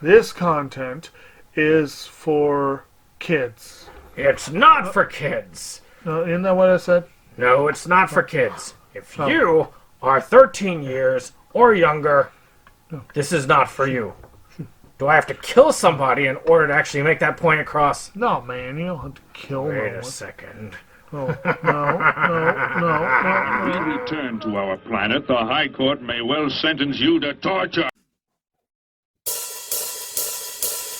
This content is for kids. It's not for kids. Isn't that what I said? No, it's not for kids. If you are 13 years or younger, this is not for you. Do I have to kill somebody in order to actually make that point across? No, man, you don't have to kill Wait no a one. second. No. When we return to our planet, the High Court may well sentence you to torture.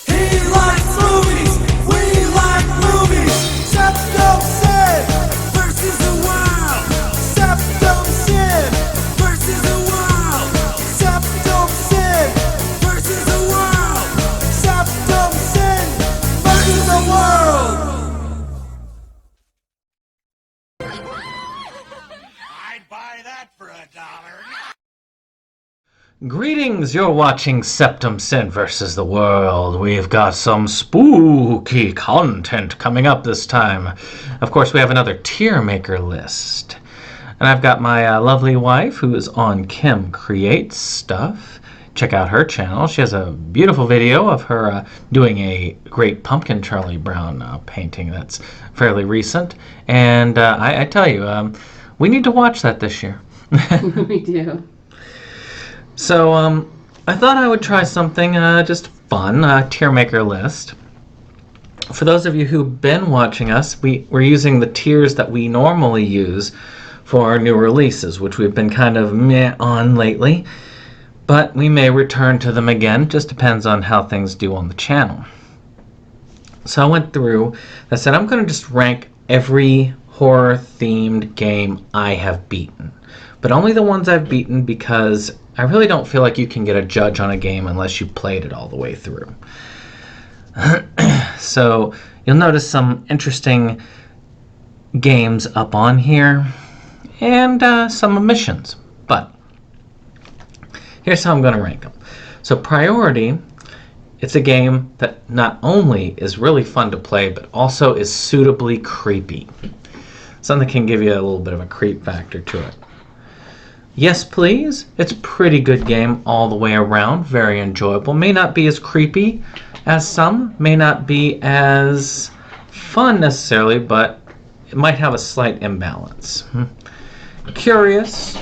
He likes movies, we like movies. SeptumSin versus the world. SeptumSin versus the world. SeptumSin versus the world. SeptumSin versus the world. I'd buy that for $1. Greetings, you're watching SeptumSin versus the world. We've got some spooky content coming up this time. Of course, we have another tier maker list. And I've got my lovely wife who is on Kim Creates Stuff. Check out her channel. She has a beautiful video of her doing a great pumpkin Charlie Brown painting that's fairly recent. And I tell you, we need to watch that this year. We do. So, I thought I would try something just fun, tier maker list. For those of you who've been watching us, we're using the tiers that we normally use for our new releases, which we've been kind of meh on lately. But we may return to them again, just depends on how things do on the channel. So I went through, I said I'm going to just rank every horror-themed game I have beaten. But only the ones I've beaten because I really don't feel like you can get a judge on a game unless you played it all the way through. So you'll notice some interesting games up on here and some omissions. But here's how I'm going to rank them. So priority, it's a game that not only is really fun to play but also is suitably creepy. Something that can give you a little bit of a creep factor to it. Yes, please. It's a pretty good game all the way around. Very enjoyable. May not be as creepy as some. May not be as fun necessarily, but it might have a slight imbalance. Curious.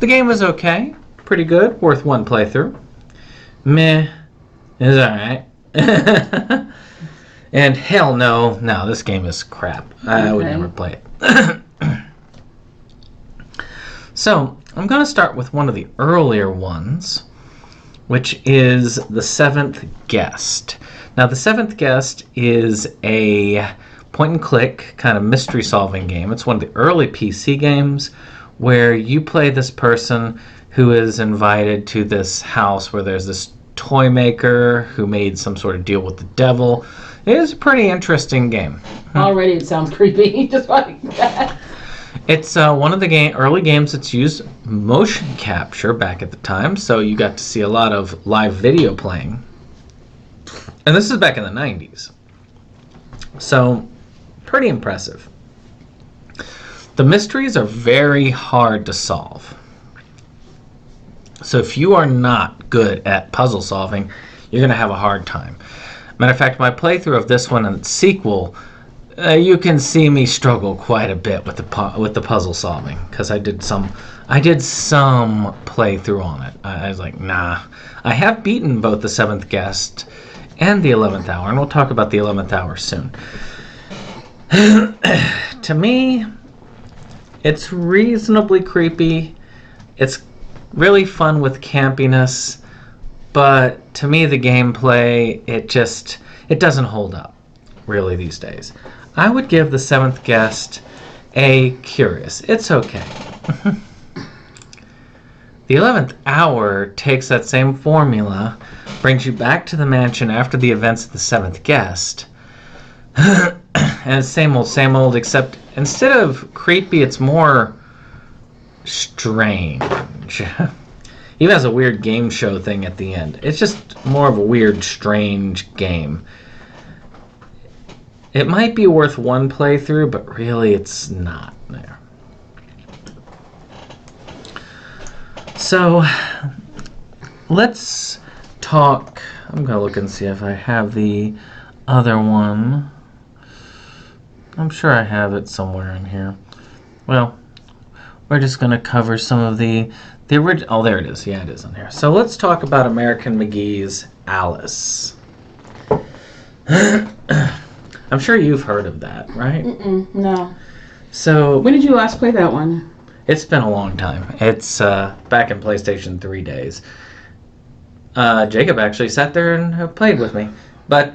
The game is okay. Pretty good. Worth one playthrough. Meh is alright. And hell no. No, this game is crap. I would never play it. So, I'm going to start with one of the earlier ones, which is The Seventh Guest. Now, The Seventh Guest is a point-and-click kind of mystery-solving game. It's one of the early PC games where you play this person who is invited to this house where there's this toy maker who made some sort of deal with the devil. It is a pretty interesting game. Already it sounds creepy, just like that. It's one of the early games that's used motion capture back at the time, so you got to see a lot of live video playing. And this is back in the 90s. So, pretty impressive. The mysteries are very hard to solve. So if you are not good at puzzle solving, you're going to have a hard time. Matter of fact, my playthrough of this one and its sequel, you can see me struggle quite a bit with the puzzle solving because I did some playthrough on it. I was like, nah. I have beaten both The Seventh Guest and The 11th Hour, and we'll talk about The 11th Hour soon. To me, it's reasonably creepy. It's really fun with campiness, but to me the gameplay, it doesn't hold up really these days. I would give The Seventh Guest a curious. It's okay. The 11th Hour takes that same formula, brings you back to the mansion after the events of The Seventh Guest, and it's same old, except instead of creepy, it's more strange. Even has a weird game show thing at the end. It's just more of a weird, strange game. It might be worth one playthrough, but really it's not there. So, let's talk I'm going to look and see if I have the other one. I'm sure I have it somewhere in here. Well, we're just going to cover some of the original. Oh, there it is. Yeah, it is on here. So let's talk about American McGee's Alice. I'm sure you've heard of that, right? No. So When did you last play that one? it's been a long time. It's back in PlayStation 3 days. Jacob actually sat there and played with me. But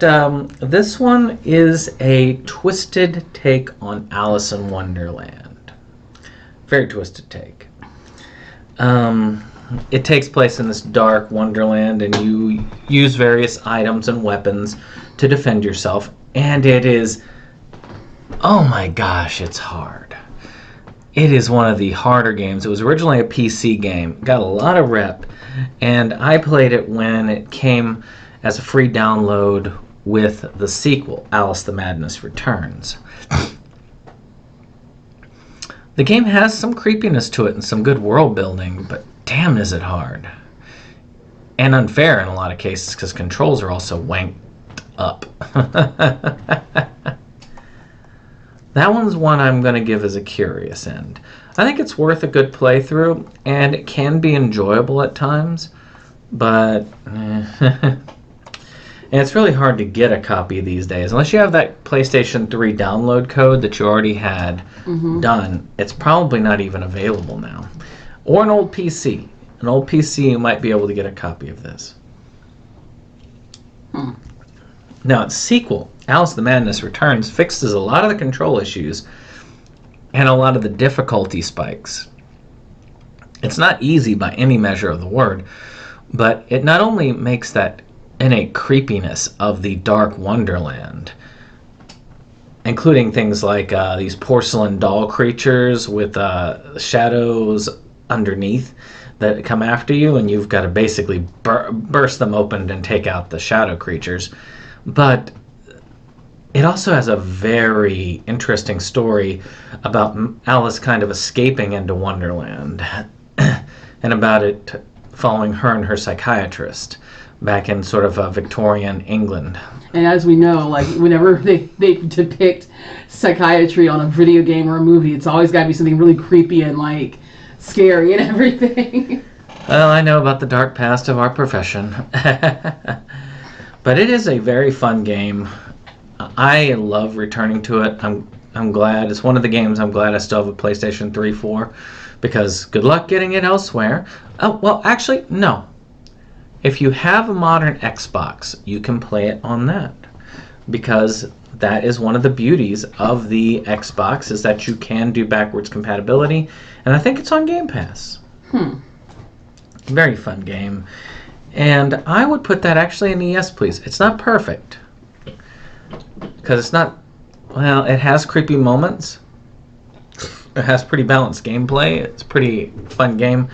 this one is a twisted take on Alice in Wonderland. Very twisted take. It takes place in this dark Wonderland, and you use various items and weapons to defend yourself. And it is, oh my gosh, it's hard. It is one of the harder games. It was originally a PC game. Got a lot of rep. And I played it when it came as a free download with the sequel, Alice the Madness Returns. The game has some creepiness to it and some good world building, but damn is it hard. And unfair in a lot of cases because controls are also wanked up. That one's one I'm going to give as a curious end. I think it's worth a good playthrough, and it can be enjoyable at times, but and it's really hard to get a copy these days. Unless you have that PlayStation 3 download code that you already had done, it's probably not even available now. Or an old PC. An old PC, you might be able to get a copy of this. Now, its sequel, Alice the Madness Returns, fixes a lot of the control issues and a lot of the difficulty spikes. It's not easy by any measure of the word, but it not only makes that innate creepiness of the dark Wonderland, including things like these porcelain doll creatures with shadows underneath that come after you, and you've got to basically burst them open and take out the shadow creatures. But it also has a very interesting story about Alice kind of escaping into Wonderland and about it following her and her psychiatrist back in sort of Victorian England. And as we know, like whenever they depict psychiatry on a video game or a movie, it's always got to be something really creepy and like scary and everything. Well, I know about the dark past of our profession. But it is a very fun game. I love returning to it. I'm glad. It's one of the games I'm glad I still have a PlayStation 3 for, because good luck getting it elsewhere. Oh, well, actually, no. If you have a modern Xbox, you can play it on that, because that is one of the beauties of the Xbox, is that you can do backwards compatibility, and I think it's on Game Pass. Very fun game. And I would put that actually in the yes, please. It's not perfect, because it's not, well, it has creepy moments. It has pretty balanced gameplay. It's a pretty fun game,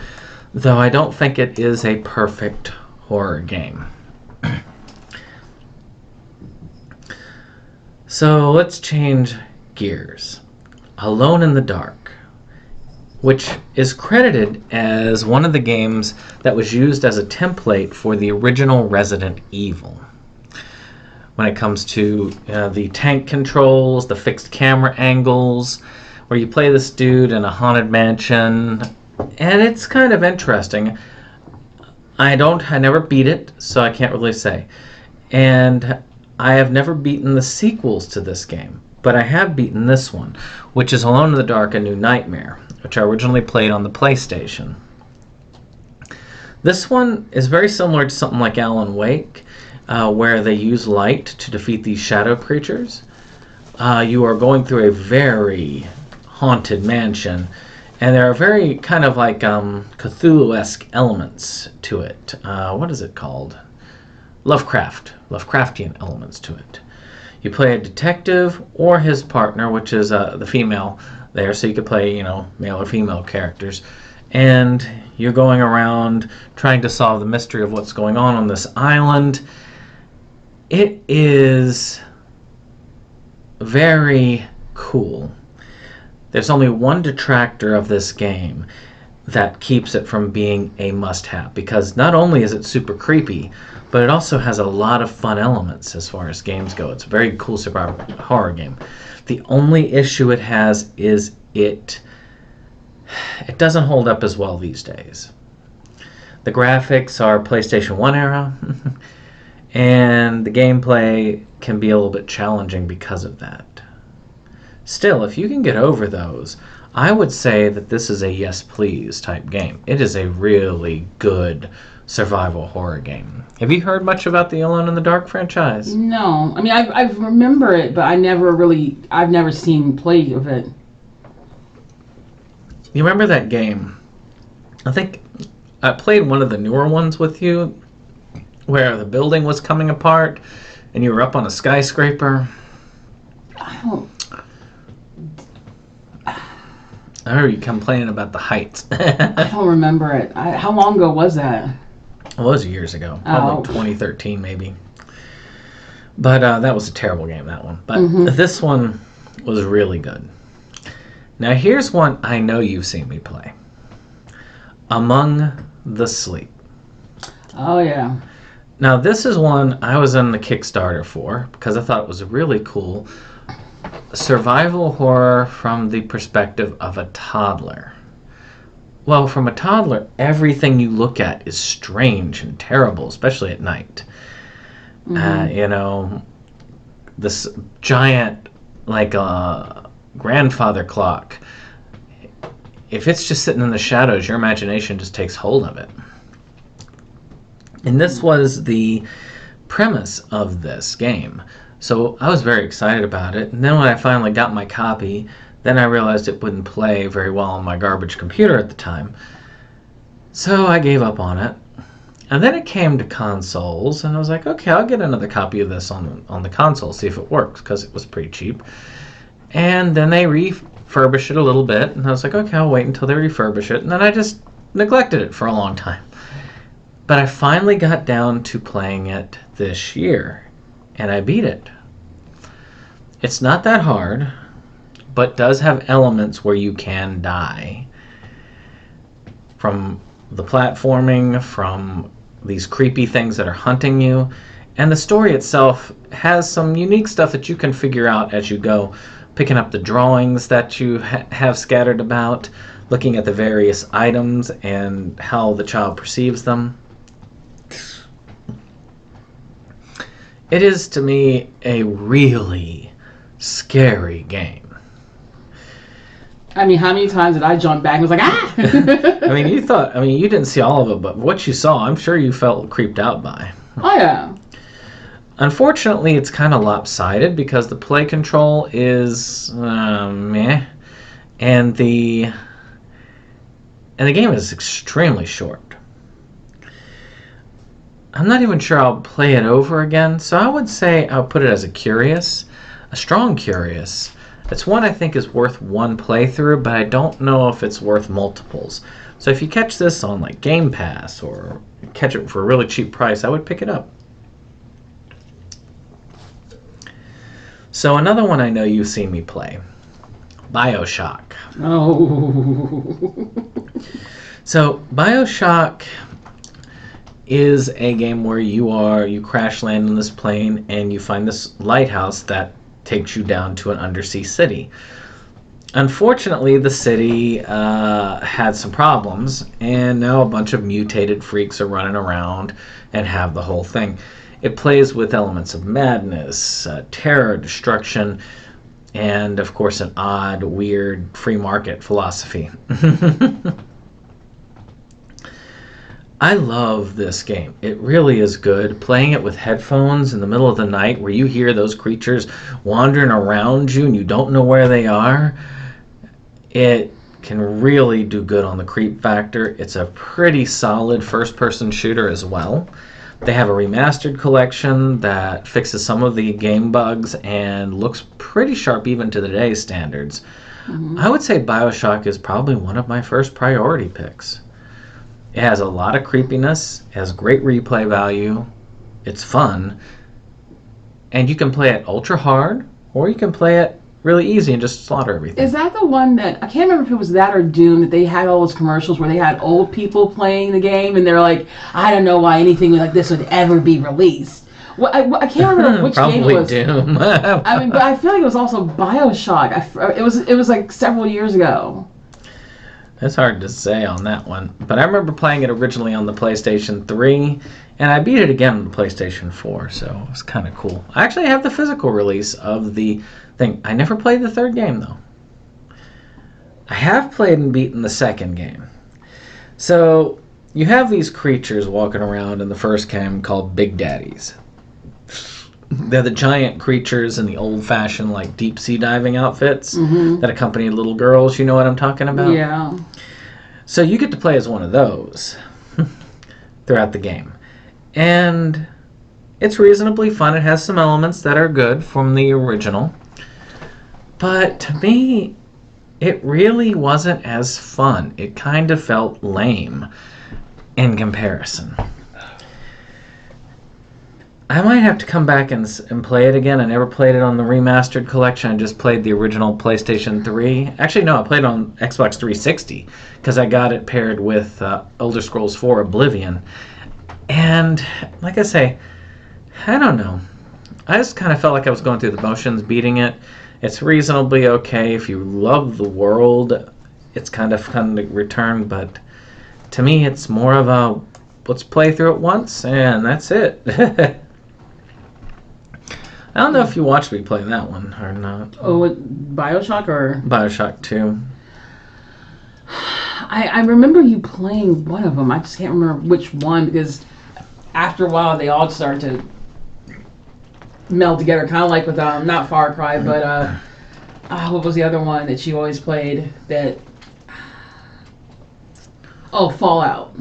though I don't think it is a perfect horror game. So let's change gears. Alone in the Dark, which is credited as one of the games that was used as a template for the original Resident Evil. When it comes to the tank controls, the fixed camera angles, where you play this dude in a haunted mansion, and it's kind of interesting. I never beat it, so I can't really say. And I have never beaten the sequels to this game, but I have beaten this one, which is Alone in the Dark: A New Nightmare, which I originally played on the PlayStation. This one is very similar to something like Alan Wake, where they use light to defeat these shadow creatures. You are going through a very haunted mansion, and there are very kind of like Cthulhu-esque elements to it. What is it called? Lovecraftian elements to it. You play a detective or his partner, which is the female there, so you could play, male or female characters. And you're going around trying to solve the mystery of what's going on this island. It is very cool. There's only one detractor of this game. that keeps it from being a must-have, because not only is it super creepy, but it also has a lot of fun elements as far as games go. It's a very cool survival horror game. The only issue it has is it doesn't hold up as well these days. The graphics are PlayStation 1 era, and the gameplay can be a little bit challenging because of that. Still, if you can get over those, I would say that this is a yes please type game. It is a really good survival horror game. Have you heard much about the Alone in the Dark franchise? No. I mean, I remember it, but I've never seen play of it. You remember that game? I think I played one of the newer ones with you where the building was coming apart and you were up on a skyscraper. I heard you complaining about the heights. I don't remember it. How long ago was that? Well, it was years ago. Probably 2013 maybe. But that was a terrible game, that one. But this one was really good. Now here's one I know you've seen me play. Among the Sleep. Oh, yeah. Now this is one I was on the Kickstarter for because I thought it was really cool. Survival horror from the perspective of a toddler. Well, from a toddler, everything you look at is strange and terrible, especially at night. This giant, like a grandfather clock. If it's just sitting in the shadows, your imagination just takes hold of it. And this was the premise of this game. So I was very excited about it. And then when I finally got my copy, then I realized it wouldn't play very well on my garbage computer at the time. So I gave up on it. And then it came to consoles, and I was like, okay, I'll get another copy of this on the console, see if it works, because it was pretty cheap. And then they refurbished it a little bit, and I was like, okay, I'll wait until they refurbish it. And then I just neglected it for a long time. But I finally got down to playing it this year, and I beat it. It's not that hard, but does have elements where you can die. From the platforming, from these creepy things that are hunting you, and the story itself has some unique stuff that you can figure out as you go, picking up the drawings that you have scattered about, looking at the various items and how the child perceives them. It is, to me, a really scary game. I mean, how many times did I jump back and was like, ah! You didn't see all of it, but what you saw, I'm sure you felt creeped out by. Oh, yeah. Unfortunately, it's kind of lopsided because the play control is meh, and the game is extremely short. I'm not even sure I'll play it over again, so I would say I'll put it as a strong curious. It's one I think is worth one playthrough, but I don't know if it's worth multiples. So if you catch this on like Game Pass or catch it for a really cheap price, I would pick it up. So another one I know you've seen me play, BioShock. Oh. So BioShock is a game where you crash land on this plane and you find this lighthouse that takes you down to an undersea city. Unfortunately, the city had some problems, and now a bunch of mutated freaks are running around and have the whole thing. It plays with elements of madness, terror, destruction, and of course an odd, weird free market philosophy. I love this game. It really is good. Playing it with headphones in the middle of the night where you hear those creatures wandering around you and you don't know where they are, it can really do good on the creep factor. It's a pretty solid first-person shooter as well. They have a remastered collection that fixes some of the game bugs and looks pretty sharp even to today's standards. Mm-hmm. I would say BioShock is probably one of my first priority picks. It has a lot of creepiness, it has great replay value, it's fun, and you can play it ultra hard, or you can play it really easy and just slaughter everything. Is that the one that, I can't remember if it was that or Doom, that they had all those commercials where they had old people playing the game and they're like, I don't know why anything like this would ever be released. Well, I can't remember which game it was. Doom. I mean, but I feel like it was also BioShock. It was like several years ago. It's hard to say on that one. But I remember playing it originally on the PlayStation 3, and I beat it again on the PlayStation 4, so it was kind of cool. I actually have the physical release of the thing. I never played the third game, though. I have played and beaten the second game. So, you have these creatures walking around in the first game called Big Daddies. They're the giant creatures in the old-fashioned, like, deep-sea diving outfits that accompany little girls. You know what I'm talking about? Yeah. So you get to play as one of those throughout the game. And it's reasonably fun. It has some elements that are good from the original. But to me, it really wasn't as fun. It kind of felt lame in comparison. I might have to come back and play it again. I never played it on the remastered collection. I just played the original PlayStation 3. Actually, no, I played it on Xbox 360 because I got it paired with Elder Scrolls 4 Oblivion. And, like I say, I don't know. I just kind of felt like I was going through the motions beating it. It's reasonably okay. If you love the world, it's kind of fun to return. But to me, it's more of a, let's play through it once, and that's it. I don't know if you watched me play that one or not. Oh, what, BioShock or? BioShock 2. I remember you playing one of them. I just can't remember which one because after a while they all start to meld together, kind of like with not Far Cry, but what was the other one that you always played? That Fallout.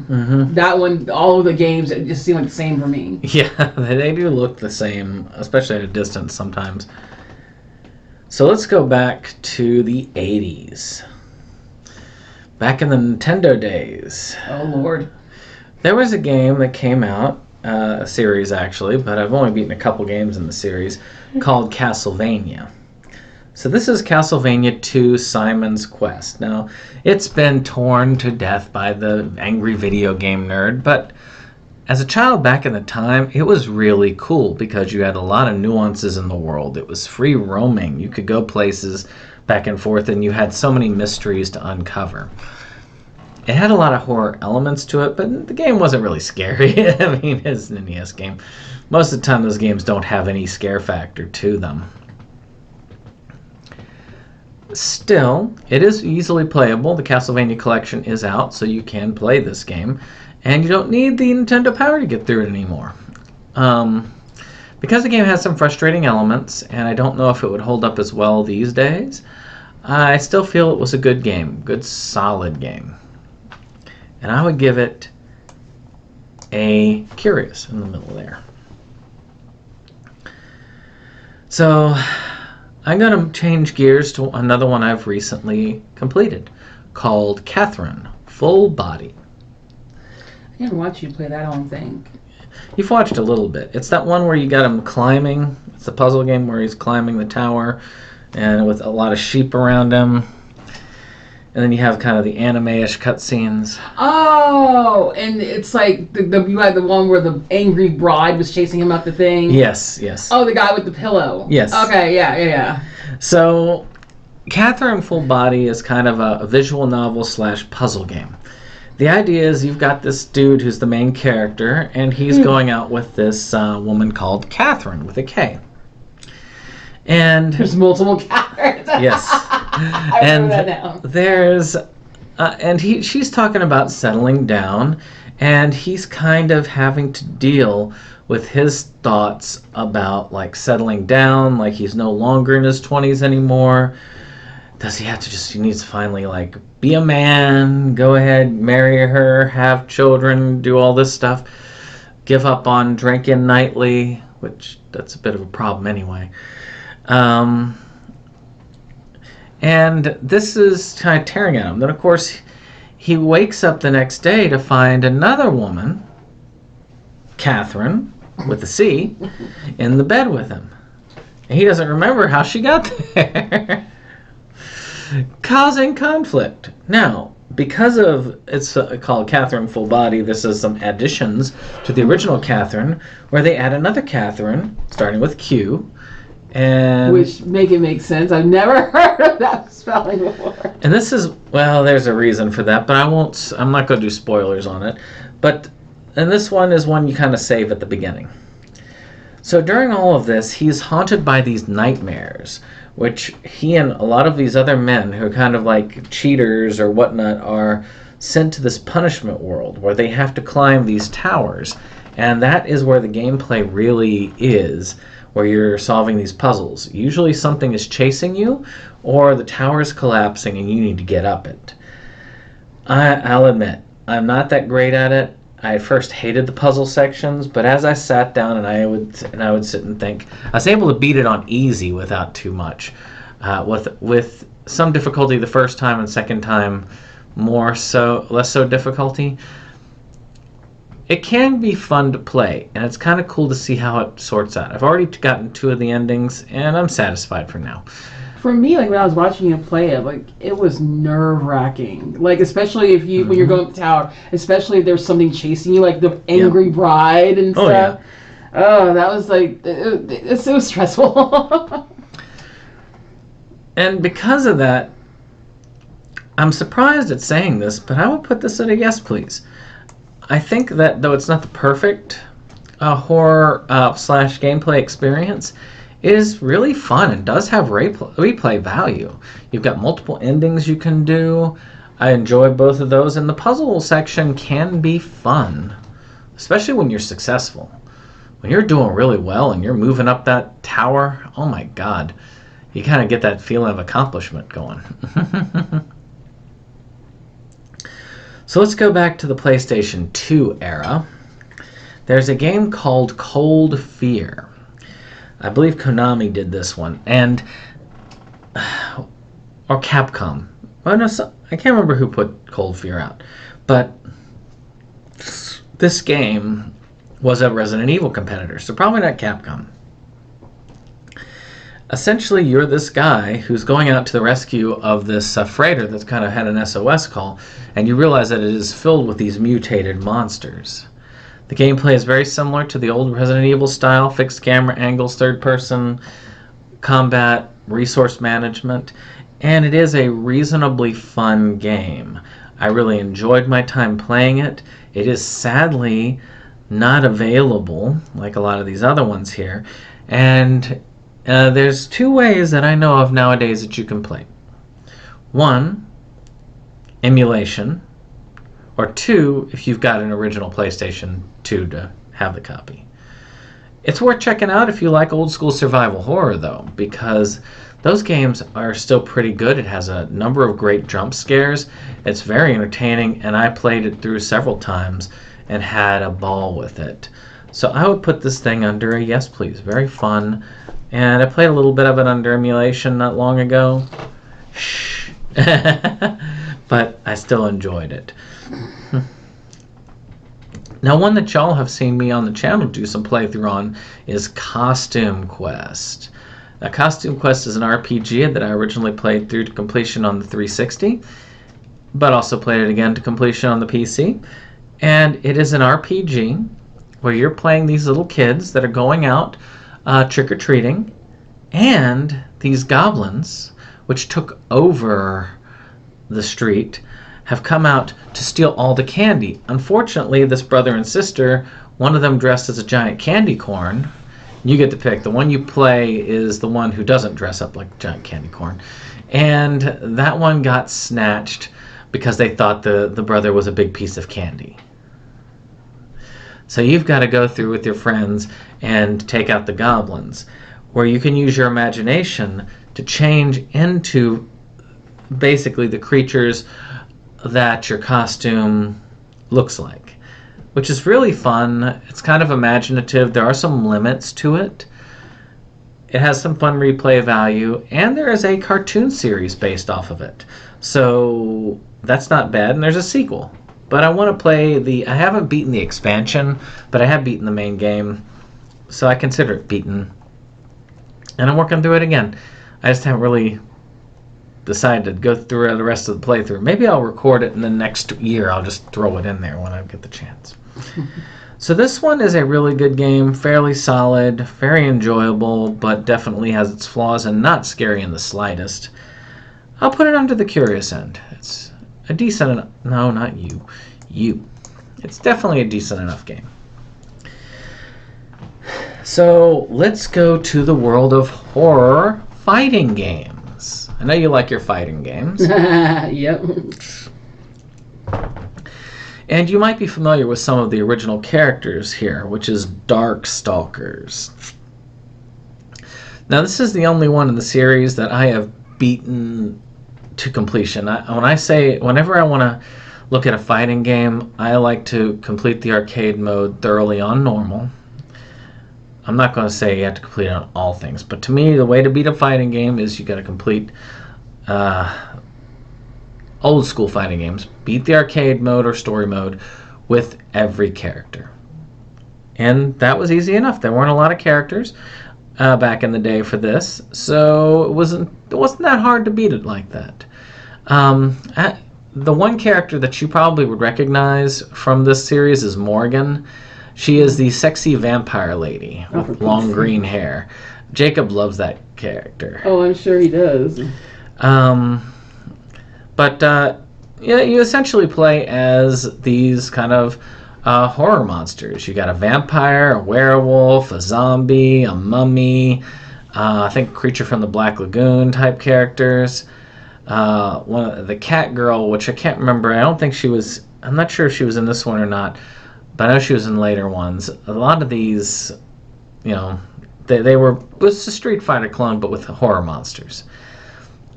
That one, all of the games just seem like the same for me. Yeah, they do look the same, especially at a distance sometimes. So let's go back to the 80s. Back in the Nintendo days. Oh, Lord. There was a game that came out, a series actually, but I've only beaten a couple games in the series, called Castlevania. So this is Castlevania 2 Simon's Quest. Now, it's been torn to death by the angry video game nerd, but as a child back in the time, it was really cool because you had a lot of nuances in the world. It was free roaming. You could go places back and forth, and you had so many mysteries to uncover. It had a lot of horror elements to it, but the game wasn't really scary. I mean, it's an NES game. Most of the time, those games don't have any scare factor to them. Still, it is easily playable. The Castlevania collection is out, so you can play this game. And you don't need the Nintendo Power to get through it anymore. Because the game has some frustrating elements, and I don't know if it would hold up as well these days, I still feel it was a good game. Good, solid game. And I would give it a Curious in the middle there. So I'm going to change gears to another one I've recently completed called Catherine Full Body. I never watched you play that, I don't think. You've watched a little bit. It's that one where you got him climbing. It's a puzzle game where he's climbing the tower and with a lot of sheep around him. And then you have kind of the anime-ish cutscenes. Oh, and it's like you had the one where the angry bride was chasing him up the thing. Yes, yes. Oh, the guy with the pillow. Yes. Okay, yeah. So, Catherine Full Body is kind of a visual novel / puzzle game. The idea is you've got this dude who's the main character, and he's going out with this woman called Catherine with a K. And there's multiple characters. Yes. I remember that now. There's, and she's talking about settling down, and he's kind of having to deal with his thoughts about like settling down, like he's no longer in his 20s anymore. Does he have to he needs to finally like be a man, go ahead, marry her, have children, do all this stuff, give up on drinking nightly, which that's a bit of a problem anyway. And this is kind of tearing at him. Then, of course, he wakes up the next day to find another woman, Catherine, with a C, in the bed with him. He doesn't remember how she got there. Causing conflict. Now, because of it's called Catherine Full Body, this is some additions to the original Catherine, where they add another Catherine, starting with Q, and Which make sense. I've never heard of that spelling before. and this is there's a reason for that, but I'm not going to do spoilers on it. But and this one is one you kind of save at the beginning. So during all of this, he's haunted by these nightmares, which he and a lot of these other men who are kind of like cheaters or whatnot are sent to this punishment world where they have to climb these towers. And that is where the gameplay really is, where you're solving these puzzles. Usually something is chasing you or the tower is collapsing and you need to get up it. I'll admit, I'm not that great at it. I first hated the puzzle sections, but as I sat down and I would sit and think, I was able to beat it on easy without too much. With some difficulty the first time and second time less so difficulty. It can be fun to play, and it's kind of cool to see how it sorts out. I've already gotten 2 of the endings, and I'm satisfied for now. For me, like when I was watching you play it, like it was nerve-wracking. Like especially if you when you're going up the tower, especially if there's something chasing you, like the angry bride and stuff. Oh, that was like it was stressful. And because of that, I'm surprised at saying this, but I would put this at a yes, please. I think that though it's not the perfect horror / gameplay experience, it is really fun and does have replay value. You've got multiple endings you can do. I enjoy both of those, and the puzzle section can be fun, especially when you're successful. When you're doing really well and you're moving up that tower, oh my god, you kind of get that feeling of accomplishment going. So let's go back to the PlayStation 2 era. There's a game called Cold Fear. I believe Konami did this one, or Capcom. Oh, no, I can't remember who put Cold Fear out, but this game was a Resident Evil competitor, so probably not Capcom. Essentially, you're this guy who's going out to the rescue of this freighter that's kind of had an SOS call, and you realize that it is filled with these mutated monsters. The gameplay is very similar to the old Resident Evil style, fixed camera angles, third-person combat, resource management, and it is a reasonably fun game. I really enjoyed my time playing it. It is sadly not available like a lot of these other ones here, and there's 2 ways that I know of nowadays that you can play. 1, emulation, or 2, if you've got an original PlayStation 2 to have the copy. It's worth checking out if you like old school survival horror though, because those games are still pretty good. It has a number of great jump scares. It's very entertaining, and I played it through several times and had a ball with it. So I would put this thing under a yes please. Very fun. And I played a little bit of it under emulation not long ago. Shh. But I still enjoyed it. Now, one that y'all have seen me on the channel do some playthrough on is Costume Quest. Now, Costume Quest is an RPG that I originally played through to completion on the 360, but also played it again to completion on the PC. And it is an RPG where you're playing these little kids that are going out trick-or-treating, and these goblins, which took over the street, have come out to steal all the candy. Unfortunately, this brother and sister, one of them dressed as a giant candy corn. You get to pick. The one you play is the one who doesn't dress up like a giant candy corn. And that one got snatched because they thought the brother was a big piece of candy. So you've got to go through with your friends and take out the goblins, where you can use your imagination to change into basically the creatures that your costume looks like, which is really fun. It's kind of imaginative. There are some limits to it. It has some fun replay value, and there is a cartoon series based off of it. So that's not bad, and there's a sequel. But I want to play I haven't beaten the expansion, but I have beaten the main game, so I consider it beaten. And I'm working through it again. I just haven't really decided to go through the rest of the playthrough. Maybe I'll record it in the next year. I'll just throw it in there when I get the chance. So this one is a really good game, fairly solid, very enjoyable, but definitely has its flaws and not scary in the slightest. I'll put it under the curious end. It's a decent enough... No, not you. You. It's definitely a decent enough game. So let's go to the world of horror fighting games. I know you like your fighting games. Yep. And you might be familiar with some of the original characters here, which is Dark Stalkers. Now, this is the only one in the series that I have beaten to completion. Whenever I want to look at a fighting game, I like to complete the arcade mode thoroughly on normal. I'm not going to say you have to complete it on all things, but to me, the way to beat a fighting game is you got to complete old school fighting games, beat the arcade mode or story mode with every character. And that was easy enough. There weren't a lot of characters back in the day for this, so it wasn't that hard to beat it like that. The one character that you probably would recognize from this series is Morgan. She is the sexy vampire lady with long green hair. Jacob loves that character. Oh, I'm sure he does. You essentially play as these kind of horror monsters. You got a vampire, a werewolf, a zombie, a mummy, I think Creature from the Black Lagoon type characters. The cat girl, which I can't remember. I'm not sure if she was in this one or not, but I know she was in later ones. A lot of these, it was a Street Fighter clone, but with horror monsters.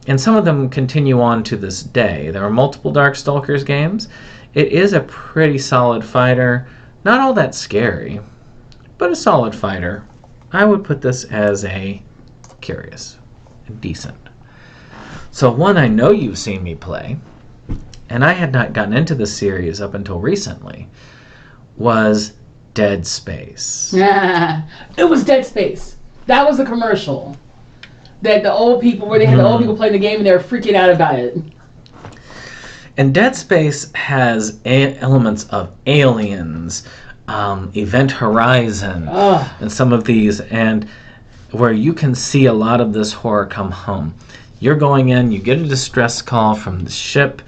And some of them continue on to this day. There are multiple Darkstalkers games. It is a pretty solid fighter. Not all that scary, but a solid fighter. I would put this as a curious, decent. So one I know you've seen me play, and I had not gotten into this series up until recently, was Dead Space. Yeah, it was Dead Space. That was the commercial. That the old people, where they had the old people playing the game and they were freaking out about it. And Dead Space has elements of Aliens, Event Horizon, and some of these, and where you can see a lot of this horror come home. You're going in, you get a distress call from the ship,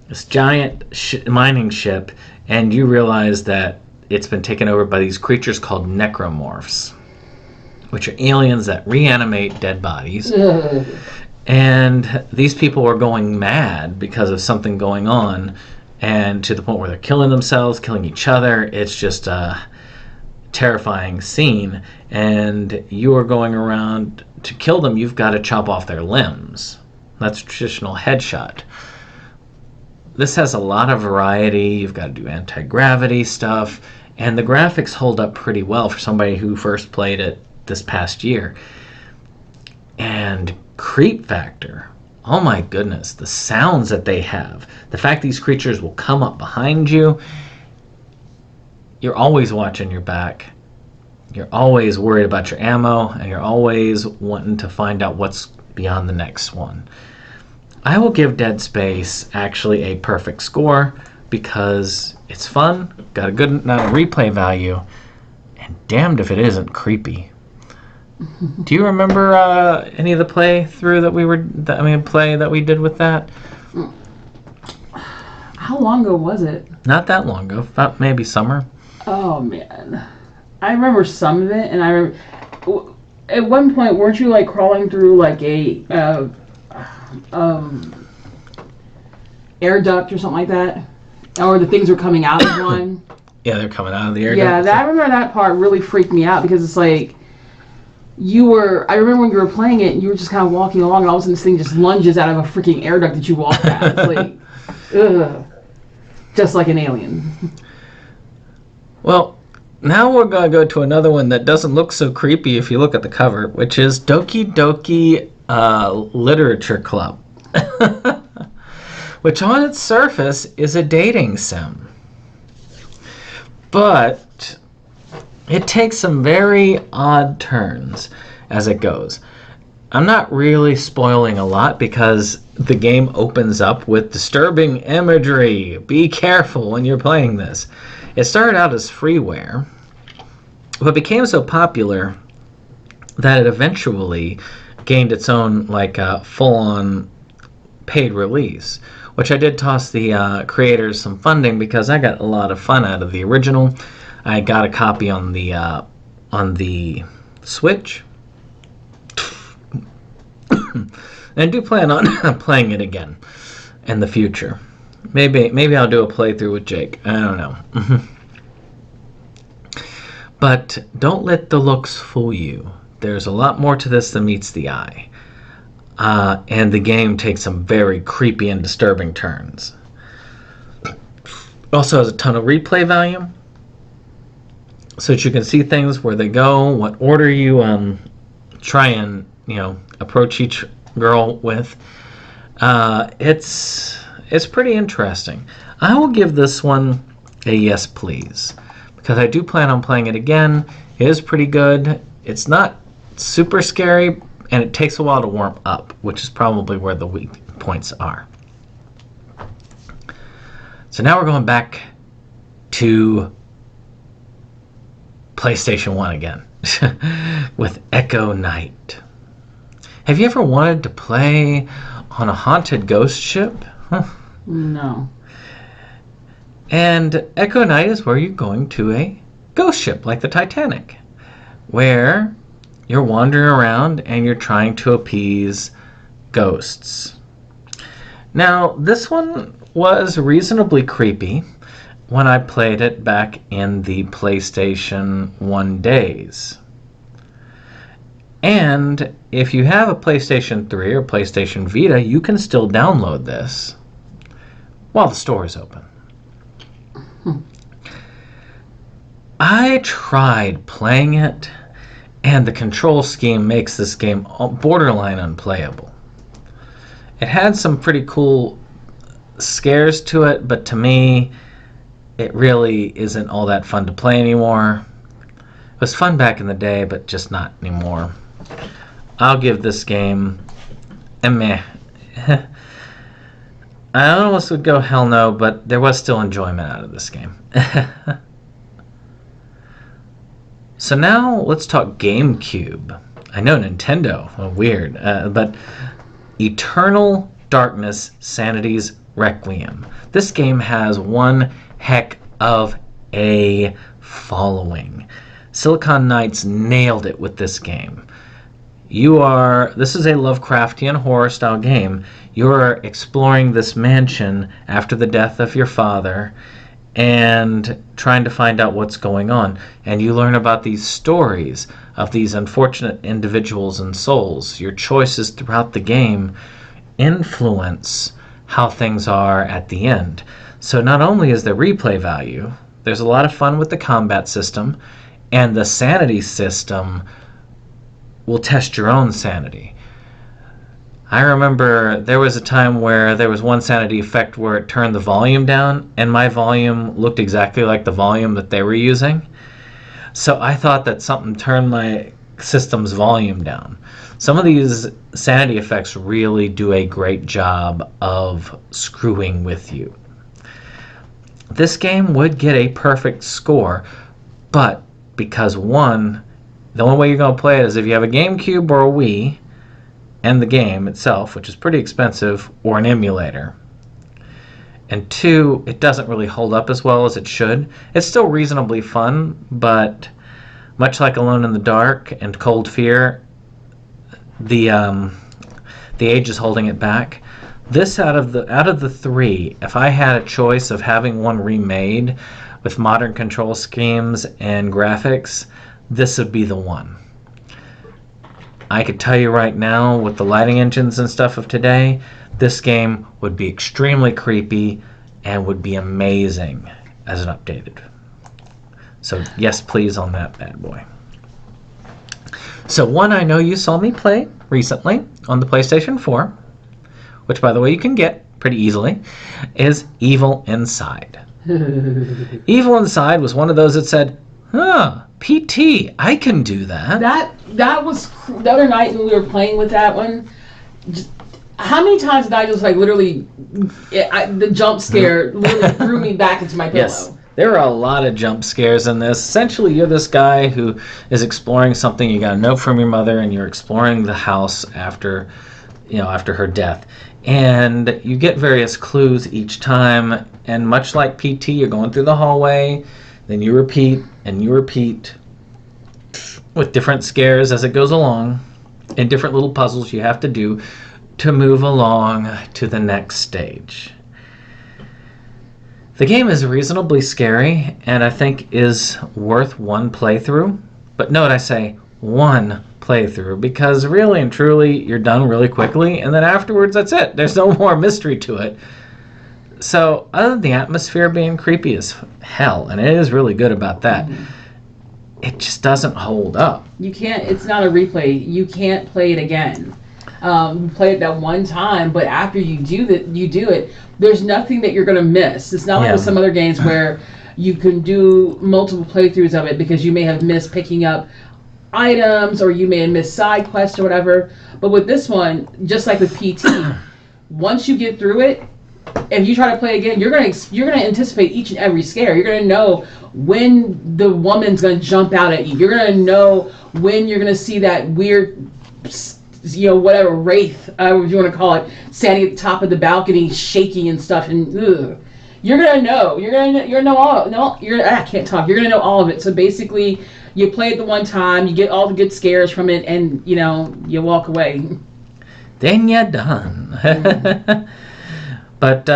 this giant mining ship, and you realize that it's been taken over by these creatures called necromorphs, which are aliens that reanimate dead bodies. And these people are going mad because of something going on, and to the point where they're killing themselves, killing each other. It's just a terrifying scene, and you are going around to kill them. You've got to chop off their limbs. That's a traditional headshot. This has a lot of variety. You've got to do anti-gravity stuff, and the graphics hold up pretty well for somebody who first played it this past year. And creep factor, oh my goodness, the sounds that they have, the fact these creatures will come up behind you, you're always watching your back, you're always worried about your ammo, and you're always wanting to find out what's beyond the next one. I will give Dead Space actually a perfect score because it's fun, got a good amount of replay value, and damned if it isn't creepy. Do you remember any of the playthrough that we did with that? How long ago was it? Not that long ago. About maybe summer. Oh man, I remember some of it, and I remember at one point, weren't you like crawling through like a air duct or something like that, or the things were coming out of one? Yeah, they're coming out of the air duct. Yeah, I remember that part really freaked me out because it's like. I remember when you were playing it, and you were just kind of walking along, and all of a sudden this thing just lunges out of a freaking air duct that you walked at. It's like, ugh. Just like an alien. Well, now we're going to go to another one that doesn't look so creepy if you look at the cover, which is Doki Doki Literature Club. Which on its surface is a dating sim. But it takes some very odd turns as it goes. I'm not really spoiling a lot because the game opens up with disturbing imagery. Be careful when you're playing this. It started out as freeware, but became so popular that it eventually gained its own full-on paid release, which I did toss the creators some funding because I got a lot of fun out of the original. I got a copy on the Switch. And I do plan on playing it again in the future. Maybe I'll do a playthrough with Jake. I don't know. But don't let the looks fool you. There's a lot more to this than meets the eye. And the game takes some very creepy and disturbing turns. Also has a ton of replay value, so that you can see things, where they go, what order you try and approach each girl with. It's pretty interesting. I will give this one a yes please, because I do plan on playing it again. It is pretty good. It's not super scary, and it takes a while to warm up, which is probably where the weak points are. So now we're going back to PlayStation 1 again with Echo Night. Have you ever wanted to play on a haunted ghost ship? Huh. No. And Echo Night is where you're going to a ghost ship like the Titanic, where you're wandering around and you're trying to appease ghosts. Now, this one was reasonably creepy when I played it back in the PlayStation 1 days. And if you have a PlayStation 3 or PlayStation Vita, you can still download this while the store is open. I tried playing it, and the control scheme makes this game borderline unplayable. It had some pretty cool scares to it, but to me, it really isn't all that fun to play anymore. It was fun back in the day, but just not anymore. I'll give this game a meh. I almost would go hell no, but there was still enjoyment out of this game. So now let's talk GameCube. I know Nintendo, weird, but Eternal Darkness Sanity's Requiem. This game has one heck of a following. Silicon Knights nailed it with this game. This is a Lovecraftian horror-style game. You're exploring this mansion after the death of your father and trying to find out what's going on. And you learn about these stories of these unfortunate individuals and souls. Your choices throughout the game influence how things are at the end. So not only is there replay value, there's a lot of fun with the combat system, and the sanity system will test your own sanity. I remember there was a time where there was one sanity effect where it turned the volume down, and my volume looked exactly like the volume that they were using. So I thought that something turned my system's volume down. Some of these sanity effects really do a great job of screwing with you. This game would get a perfect score, but because one, the only way you're going to play it is if you have a GameCube or a Wii, and the game itself, which is pretty expensive, or an emulator. And two, it doesn't really hold up as well as it should. It's still reasonably fun, but much like Alone in the Dark and Cold Fear, the age is holding it back. This out of the three, if I had a choice of having one remade with modern control schemes and graphics, this would be the one. I could tell you right now, with the lighting engines and stuff of today, this game would be extremely creepy and would be amazing as an updated. So yes, please on that bad boy. So one I know you saw me play recently on the PlayStation 4, which by the way you can get pretty easily, is Evil Inside. Evil Inside was one of those that said, Huh. PT. I can do that. That was the other night when we were playing with that one. How many times did I just like literally the jump scare literally threw me back into my pillow? Yes. There are a lot of jump scares in this. Essentially, you're this guy who is exploring something. You got a note from your mother, and you're exploring the house after her death. And you get various clues each time. And much like PT, you're going through the hallway. Then you repeat, and you repeat with different scares as it goes along. And different little puzzles you have to do to move along to the next stage. The game is reasonably scary, and I think is worth one playthrough. But note I say one playthrough, because really and truly you're done really quickly, and then afterwards that's it. There's no more mystery to it. So other than the atmosphere being creepy as hell, and it is really good about that, it just doesn't hold up. You can't. It's not a replay. You can't play it again. You play it that one time, but after you do it. There's nothing that you're going to miss. It's not like with some other games where you can do multiple playthroughs of it because you may have missed picking up items or you may have missed side quests or whatever. But with this one, just like with PT, once you get through it, if you try to play again, you're going to anticipate each and every scare. You're going to know when the woman's going to jump out at you. You're going to know when you're going to see that weird, whatever, wraith, whatever you want to call it, standing at the top of the balcony, shaking and stuff, and you're gonna know. You're gonna know all. No, I can't talk. You're gonna know all of it. So basically, you play it the one time, you get all the good scares from it, and you walk away. Then you're done. But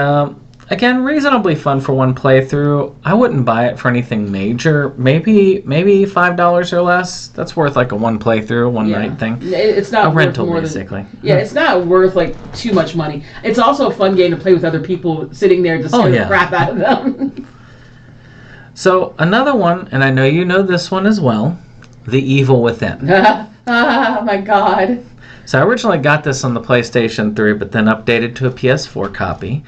again, reasonably fun for one playthrough. I wouldn't buy it for anything major. Maybe $5 or less. That's worth like a one playthrough, one night thing. It's not a worth rental, more basically. It's not worth like too much money. It's also a fun game to play with other people sitting there to scare the crap out of them. So another one, and I know you know this one as well, The Evil Within. Oh my god. So I originally got this on the PlayStation 3, but then updated to a PS4 copy.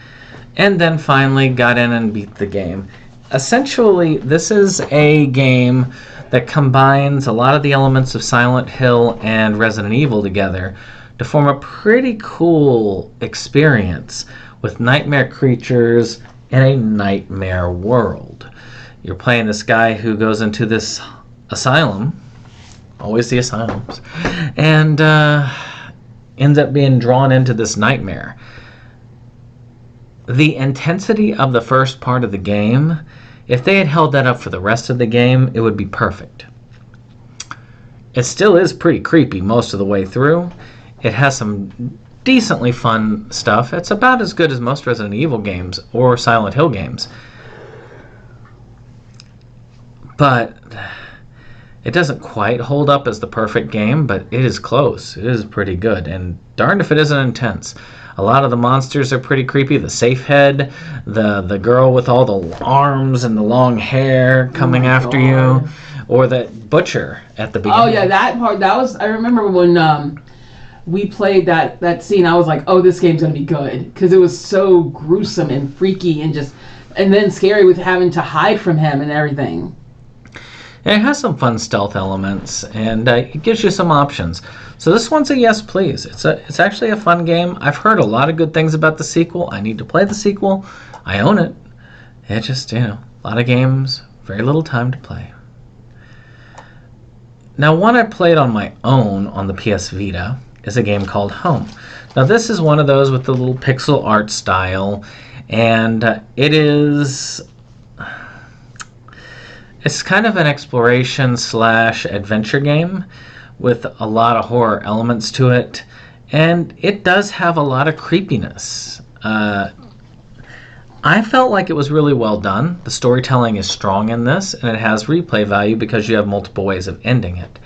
And then finally got in and beat the game. Essentially, this is a game that combines a lot of the elements of Silent Hill and Resident Evil together to form a pretty cool experience with nightmare creatures in a nightmare world. You're playing this guy who goes into this asylum, always the asylums, and ends up being drawn into this nightmare. The intensity of the first part of the game, if they had held that up for the rest of the game, it would be perfect. It still is pretty creepy most of the way through. It has some decently fun stuff. It's about as good as most Resident Evil games or Silent Hill games. But it doesn't quite hold up as the perfect game, but it is close. It is pretty good, and darned if it isn't intense. A lot of the monsters are pretty creepy. The safe head, the girl with all the arms and the long hair coming after you, or that butcher at the beginning. Oh yeah, that part. I remember when we played that scene. I was like, oh, this game's gonna be good because it was so gruesome and freaky and then scary with having to hide from him and everything. It has some fun stealth elements, and it gives you some options. So this one's a yes, please. It's actually a fun game. I've heard a lot of good things about the sequel. I need to play the sequel. I own it. It's just, a lot of games, very little time to play. Now, one I played on my own on the PS Vita is a game called Home. Now, this is one of those with the little pixel art style, and it's kind of an exploration/adventure game with a lot of horror elements to it, and it does have a lot of creepiness. I felt like it was really well done. The storytelling is strong in this, and it has replay value because you have multiple ways of ending it.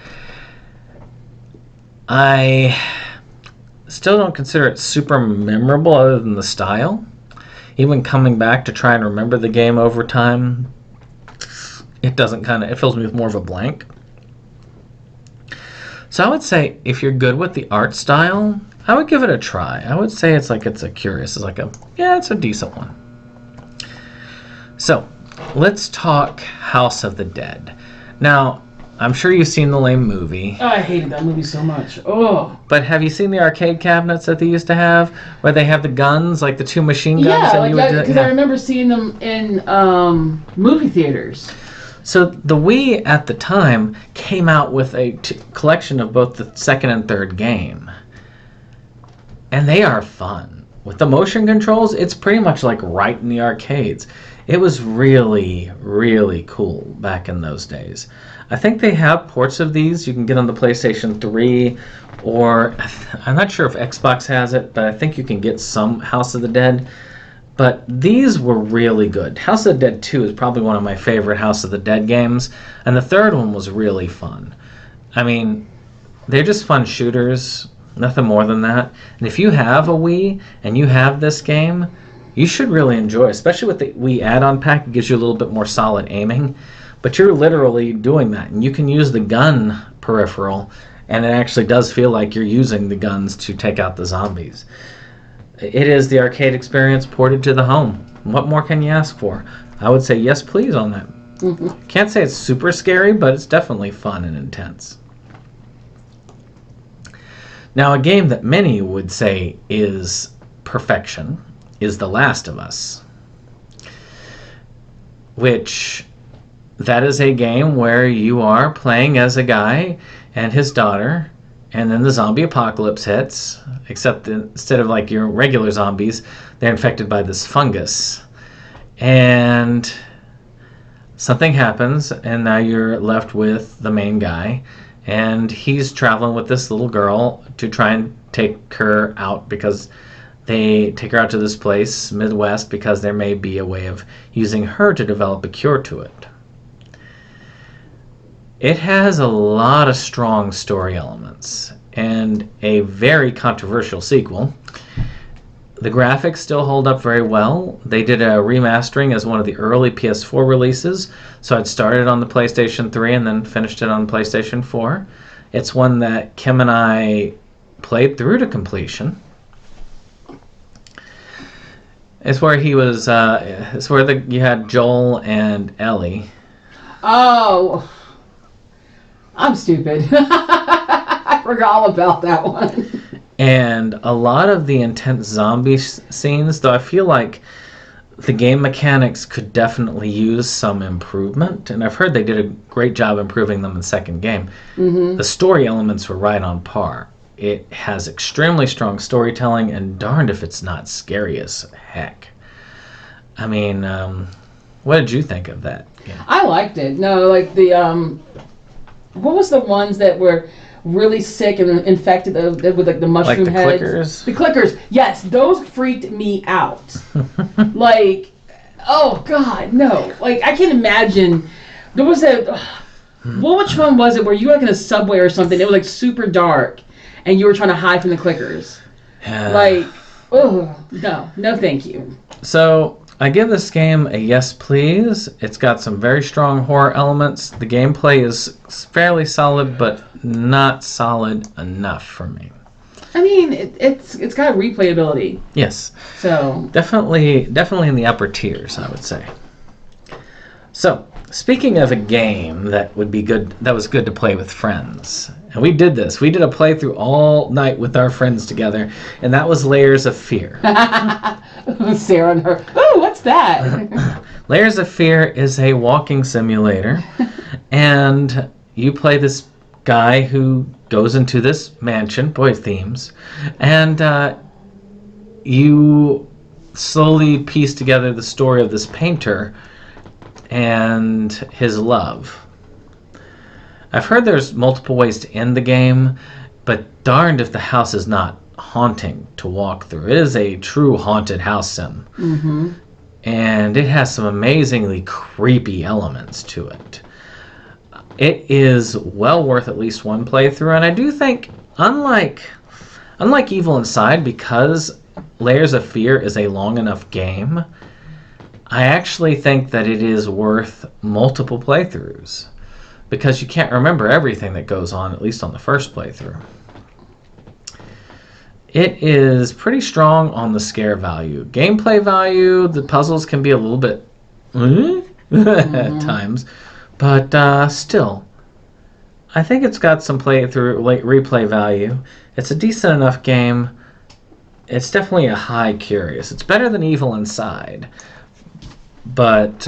I still don't consider it super memorable other than the style. Even coming back to try and remember the game over time, it fills me with more of a blank. So I would say if you're good with the art style, I would give it a try. I would say it's a decent one. So let's talk House of the Dead. Now, I'm sure you've seen the lame movie. Oh, I hated that movie so much. Oh. But have you seen the arcade cabinets that they used to have, where they have the guns, like the 2 machine guns? Yeah, and because I remember seeing them in movie theaters. So the Wii at the time came out with a collection of both the second and third game. And they are fun. With the motion controls, it's pretty much like right in the arcades. It was really, really cool back in those days. I think they have ports of these you can get on the PlayStation 3, or I'm not sure if Xbox has it, but I think you can get some House of the Dead. But these were really good. House of the Dead 2 is probably one of my favorite House of the Dead games, and the third one was really fun. I mean, they're just fun shooters, nothing more than that. And if you have a Wii and you have this game, you should really enjoy it, especially with the Wii add-on pack. It gives you a little bit more solid aiming. But you're literally doing that, and you can use the gun peripheral, and it actually does feel like you're using the guns to take out the zombies. It is the arcade experience ported to the home. What more can you ask for? I would say yes, please on that. Mm-hmm. Can't say it's super scary, but it's definitely fun and intense. Now, a game that many would say is perfection is The Last of Us, which... that is a game where you are playing as a guy and his daughter, and then the zombie apocalypse hits, except instead of like your regular zombies, they're infected by this fungus. And something happens, and now you're left with the main guy, and he's traveling with this little girl to try and take her out, because they take her out to this place, Midwest, because there may be a way of using her to develop a cure to it. It has a lot of strong story elements and a very controversial sequel. The graphics still hold up very well. They did a remastering as one of the early PS4 releases, so I'd started on the PlayStation 3 and then finished it on PlayStation 4. It's one that Kim and I played through to completion. It's where he was. It's where you had Joel and Ellie. Oh. I'm stupid. I forgot all about that one. And a lot of the intense zombie scenes, though I feel like the game mechanics could definitely use some improvement, and I've heard they did a great job improving them in the second game. Mm-hmm. The story elements were right on par. It has extremely strong storytelling, and darned if it's not scary as heck. I mean, what did you think of that game? I liked it. No, like the... what was the ones that were really sick and infected with like the mushroom heads? Clickers? The clickers. Yes, those freaked me out. Like, oh God, no. Like, I can't imagine. There was which one was it where you were like in a subway or something? It was like super dark, and you were trying to hide from the clickers. Like, oh no, thank you. So I give this game a yes, please. It's got some very strong horror elements. The gameplay is fairly solid, but not solid enough for me. I mean, it's got replayability. Yes. So definitely in the upper tiers, I would say. So, speaking of a game that would be good, that was good to play with friends, and we did this. We did a playthrough all night with our friends together, and that was Layers of Fear. Sarah and her. Oh, what's that? Layers of Fear is a walking simulator, and you play this guy who goes into this mansion, boy themes, and you slowly piece together the story of this painter and his love. I've heard there's multiple ways to end the game, but darned if the house is not haunting to walk through. It is a true haunted house sim. Mm-hmm. And it has some amazingly creepy elements to it. It is well worth at least one playthrough, and I do think, unlike Evil Inside, because Layers of Fear is a long enough game, I actually think that it is worth multiple playthroughs, because you can't remember everything that goes on, at least on the first playthrough. It is pretty strong on the scare value. Gameplay value, the puzzles can be a little bit at times, But still, I think it's got some replay value. It's a decent enough game. It's definitely a high curious. It's better than Evil Inside, but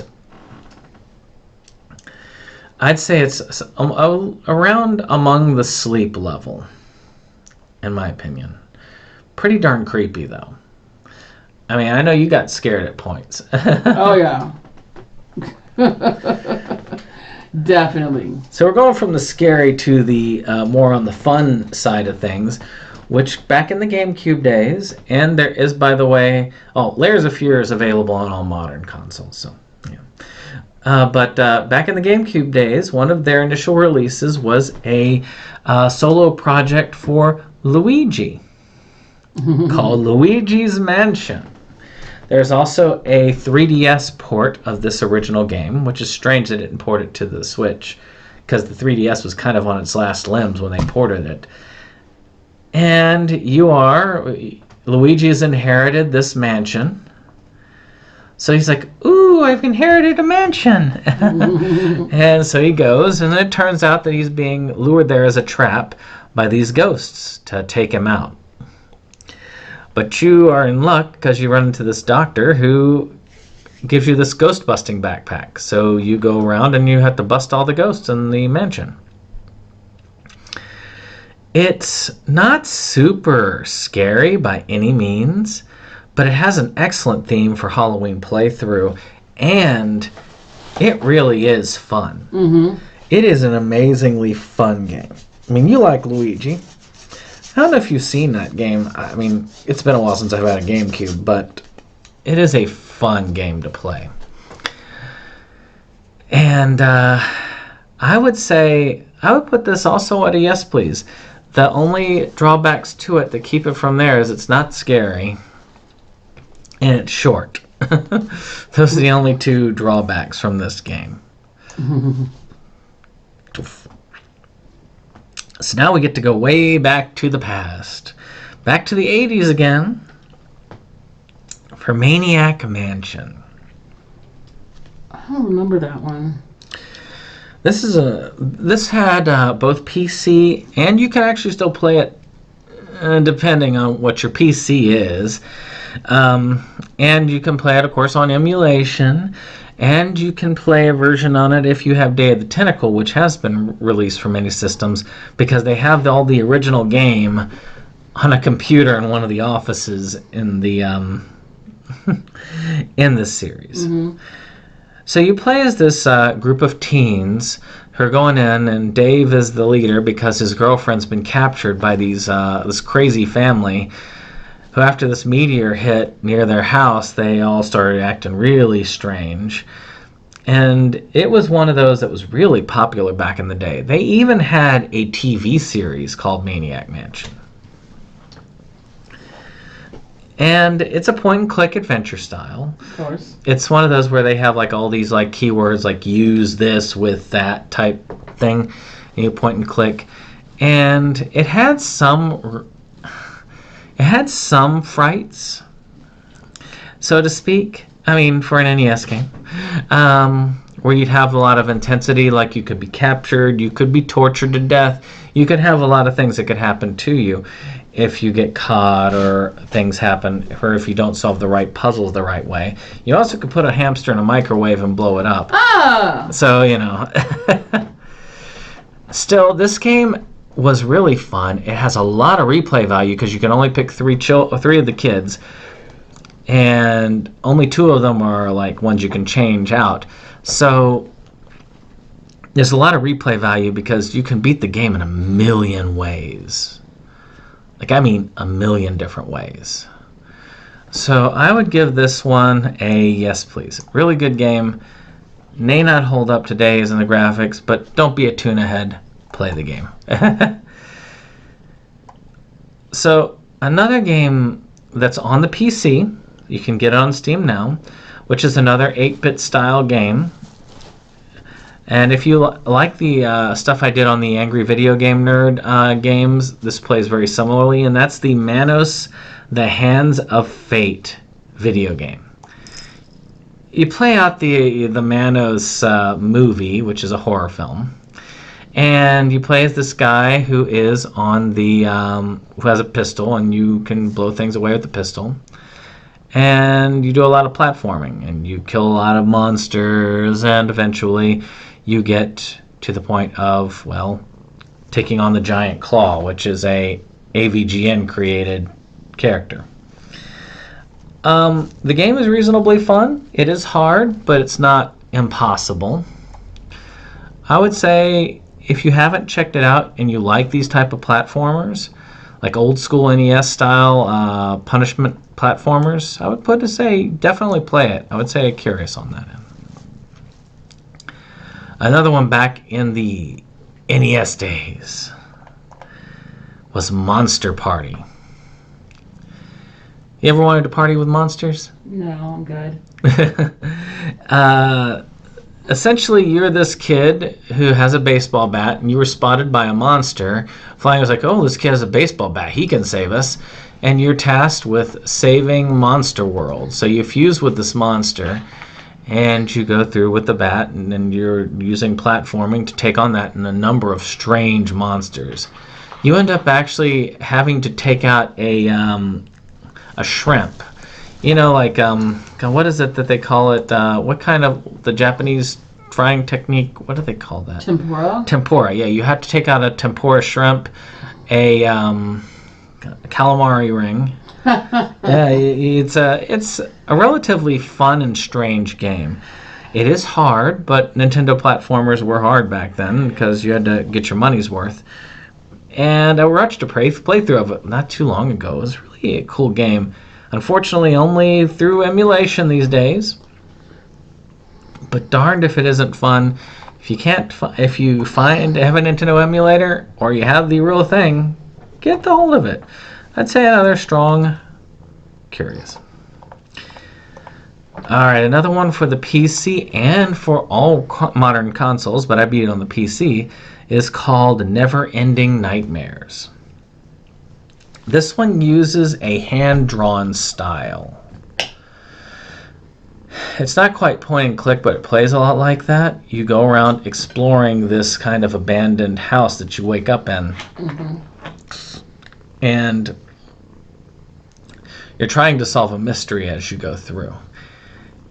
I'd say it's around among the sleep level, in my opinion. Pretty darn creepy, though. I mean, I know you got scared at points. Oh, yeah. Definitely. So we're going from the scary to the more on the fun side of things, which back in the GameCube days, and there is, by the way, Layers of Fear is available on all modern consoles, so yeah. But back in the GameCube days, one of their initial releases was a solo project for Luigi called Luigi's Mansion. There's also a 3DS port of this original game, which is strange they didn't port it to the Switch, because the 3DS was kind of on its last limbs when they ported it. And Luigi has inherited this mansion. So he's like, ooh, I've inherited a mansion. And so he goes, and it turns out that he's being lured there as a trap by these ghosts to take him out. But you are in luck because you run into this doctor who gives you this ghost busting backpack. So you go around and you have to bust all the ghosts in the mansion. It's not super scary by any means, but it has an excellent theme for Halloween playthrough, and it really is fun. Mm-hmm. It is an amazingly fun game. I mean, you like Luigi. I don't know if you've seen that game. I mean, it's been a while since I've had a GameCube, but it is a fun game to play. And I would put this also at a yes, please. The only drawbacks to it that keep it from there is it's not scary, and it's short. Those are the only two drawbacks from this game. So now we get to go way back to the past. Back to the 80s again for Maniac Mansion. I don't remember that one. This had both PC, and you can actually still play it depending on what your PC is. And you can play it, of course, on emulation. And you can play a version on it if you have Day of the Tentacle, which has been released for many systems, because they have all the original game on a computer in one of the offices in the in this series. Mm-hmm. So you play as this group of teens who are going in, and Dave is the leader because his girlfriend's been captured by this crazy family who, after this meteor hit near their house, they all started acting really strange. And it was one of those that was really popular back in the day. They even had a TV series called Maniac Mansion. And it's a point-and-click adventure style. Of course. It's one of those where they have like all these like keywords like use this with that type thing. And you point and click. And it had some frights, so to speak. I mean, for an NES game. Where you'd have a lot of intensity, like you could be captured, you could be tortured to death. You could have a lot of things that could happen to you if you get caught, or things happen, or if you don't solve the right puzzles the right way. You also could put a hamster in a microwave and blow it up. Ah! So, you know. Still, this game was really fun. It has a lot of replay value because you can only pick three of the kids, and only 2 of them are like ones you can change out. So there's a lot of replay value because you can beat the game in a million ways. Like, I mean, a million different ways. So I would give this one a yes, please. Really good game. May not hold up to today's in the graphics, but don't be a tuna head. Play the game. So another game that's on the PC, you can get it on Steam now, which is another 8-bit style game. And if you like the stuff I did on the Angry Video Game Nerd games, this plays very similarly, and that's the Manos, The Hands of Fate video game. you play out the Manos movie, which is a horror film, and you play as this guy who is on the who has a pistol, and you can blow things away with the pistol. And you do a lot of platforming, and you kill a lot of monsters, and eventually you get to the point of, well, taking on the giant claw, which is a AVGN created character. The game is reasonably fun. It is hard, but it's not impossible. I would say if you haven't checked it out and you like these type of platformers, like old school NES style punishment platformers, I would say definitely play it. I would say curious on that end. Another one back in the NES days was Monster Party. You ever wanted to party with monsters? No, I'm good. Essentially, you're this kid who has a baseball bat, and you were spotted by a monster. Flying was like, oh, this kid has a baseball bat. He can save us. And you're tasked with saving Monster World. So you fuse with this monster, and you go through with the bat, and then you're using platforming to take on that and a number of strange monsters. You end up actually having to take out a shrimp. You know, like, what is it that they call it? What kind of, the Japanese frying technique, what do they call that? Tempura? Tempura, yeah. You have to take out a tempura shrimp, a calamari ring. Yeah, it's a relatively fun and strange game. It is hard, but Nintendo platformers were hard back then because you had to get your money's worth. And I watched a playthrough of it not too long ago. It was really a cool game. Unfortunately, only through emulation these days. But darned if it isn't fun. If you have a Nintendo emulator or you have the real thing, get the hold of it. I'd say another strong curious. Alright, another one for the PC and for all modern consoles, but I beat it on the PC, is called Never Ending Nightmares. This one uses a hand-drawn style. It's not quite point and click, but it plays a lot like that. You go around exploring this kind of abandoned house that you wake up in. Mm-hmm. And you're trying to solve a mystery as you go through.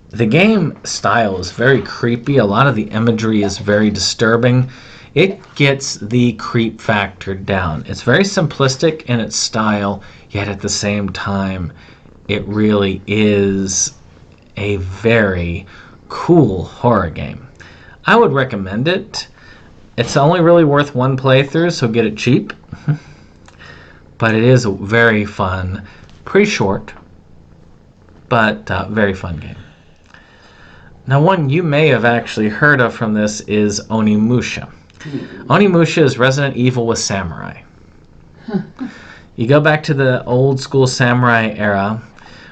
The game style is very creepy. A lot of the imagery is very disturbing. It gets the creep factor down. It's very simplistic in its style, yet at the same time, it really is a very cool horror game. I would recommend it. It's only really worth one playthrough, so get it cheap. But it is very fun. Pretty short, but very fun game. Now, one you may have actually heard of from this is Onimusha. Onimusha is Resident Evil with samurai. You go back to the old school samurai era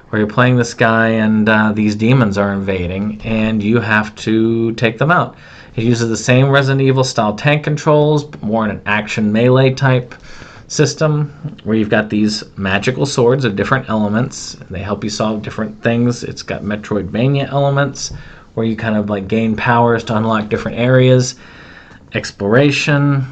where you're playing this guy and these demons are invading and you have to take them out. It uses the same Resident Evil style tank controls, but more in an action melee type system where you've got these magical swords of different elements. They help you solve different things. It's got Metroidvania elements where you kind of like gain powers to unlock different areas. Exploration.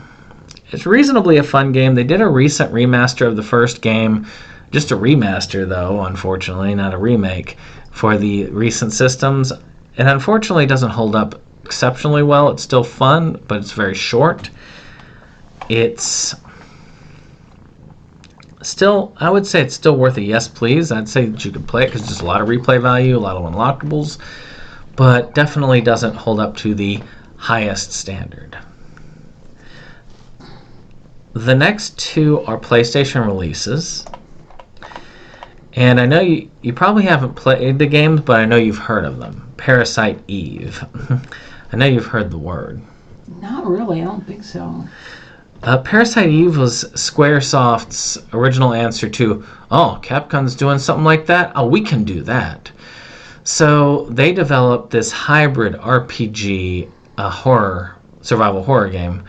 It's reasonably a fun game. They did a recent remaster of the first game. Just a remaster though, unfortunately, not a remake, for the recent systems. It unfortunately doesn't hold up exceptionally well. It's still fun, but it's very short. It's still, I would say it's still worth a yes please. I'd say that you could play it because there's a lot of replay value, a lot of unlockables, but definitely doesn't hold up to the highest standard. The next two are PlayStation releases. And I know you probably haven't played the games, but I know you've heard of them. Parasite Eve. I know you've heard the word. Not really, I don't think so. Parasite Eve was Squaresoft's original answer to, oh, Capcom's doing something like that? Oh, we can do that. So they developed this hybrid RPG survival horror game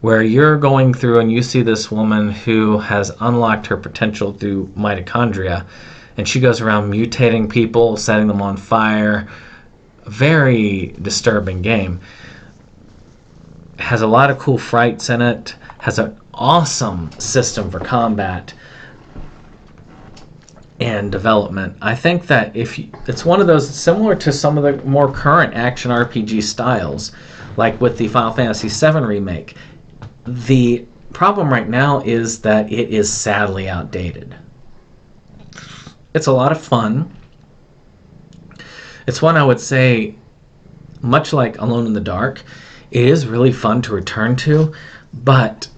where you're going through and you see this woman who has unlocked her potential through mitochondria, and she goes around mutating people, setting them on fire, very disturbing game. It has a lot of cool frights in it. Has an awesome system for combat and development. I think that it's one of those similar to some of the more current action RPG styles, like with the Final Fantasy VII remake. The problem right now is that it is sadly outdated. It's a lot of fun. It's one I would say, much like Alone in the Dark, it is really fun to return to, but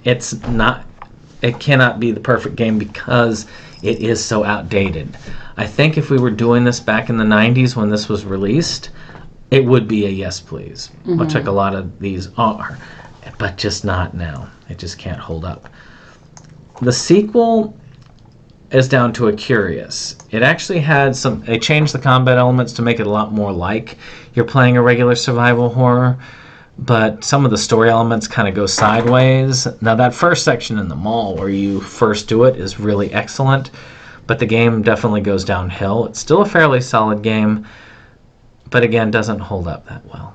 it cannot be the perfect game because it is so outdated. I think if we were doing this back in the 90s when this was released, it would be a yes please, much like a lot of these are, but just not now. It just can't hold up. The sequel is down to a curious. It actually had they changed the combat elements to make it a lot more like you're playing a regular survival horror, but some of the story elements kind of go sideways. Now that first section in the mall where you first do it is really excellent, but the game definitely goes downhill. It's still a fairly solid game, but again, doesn't hold up that well.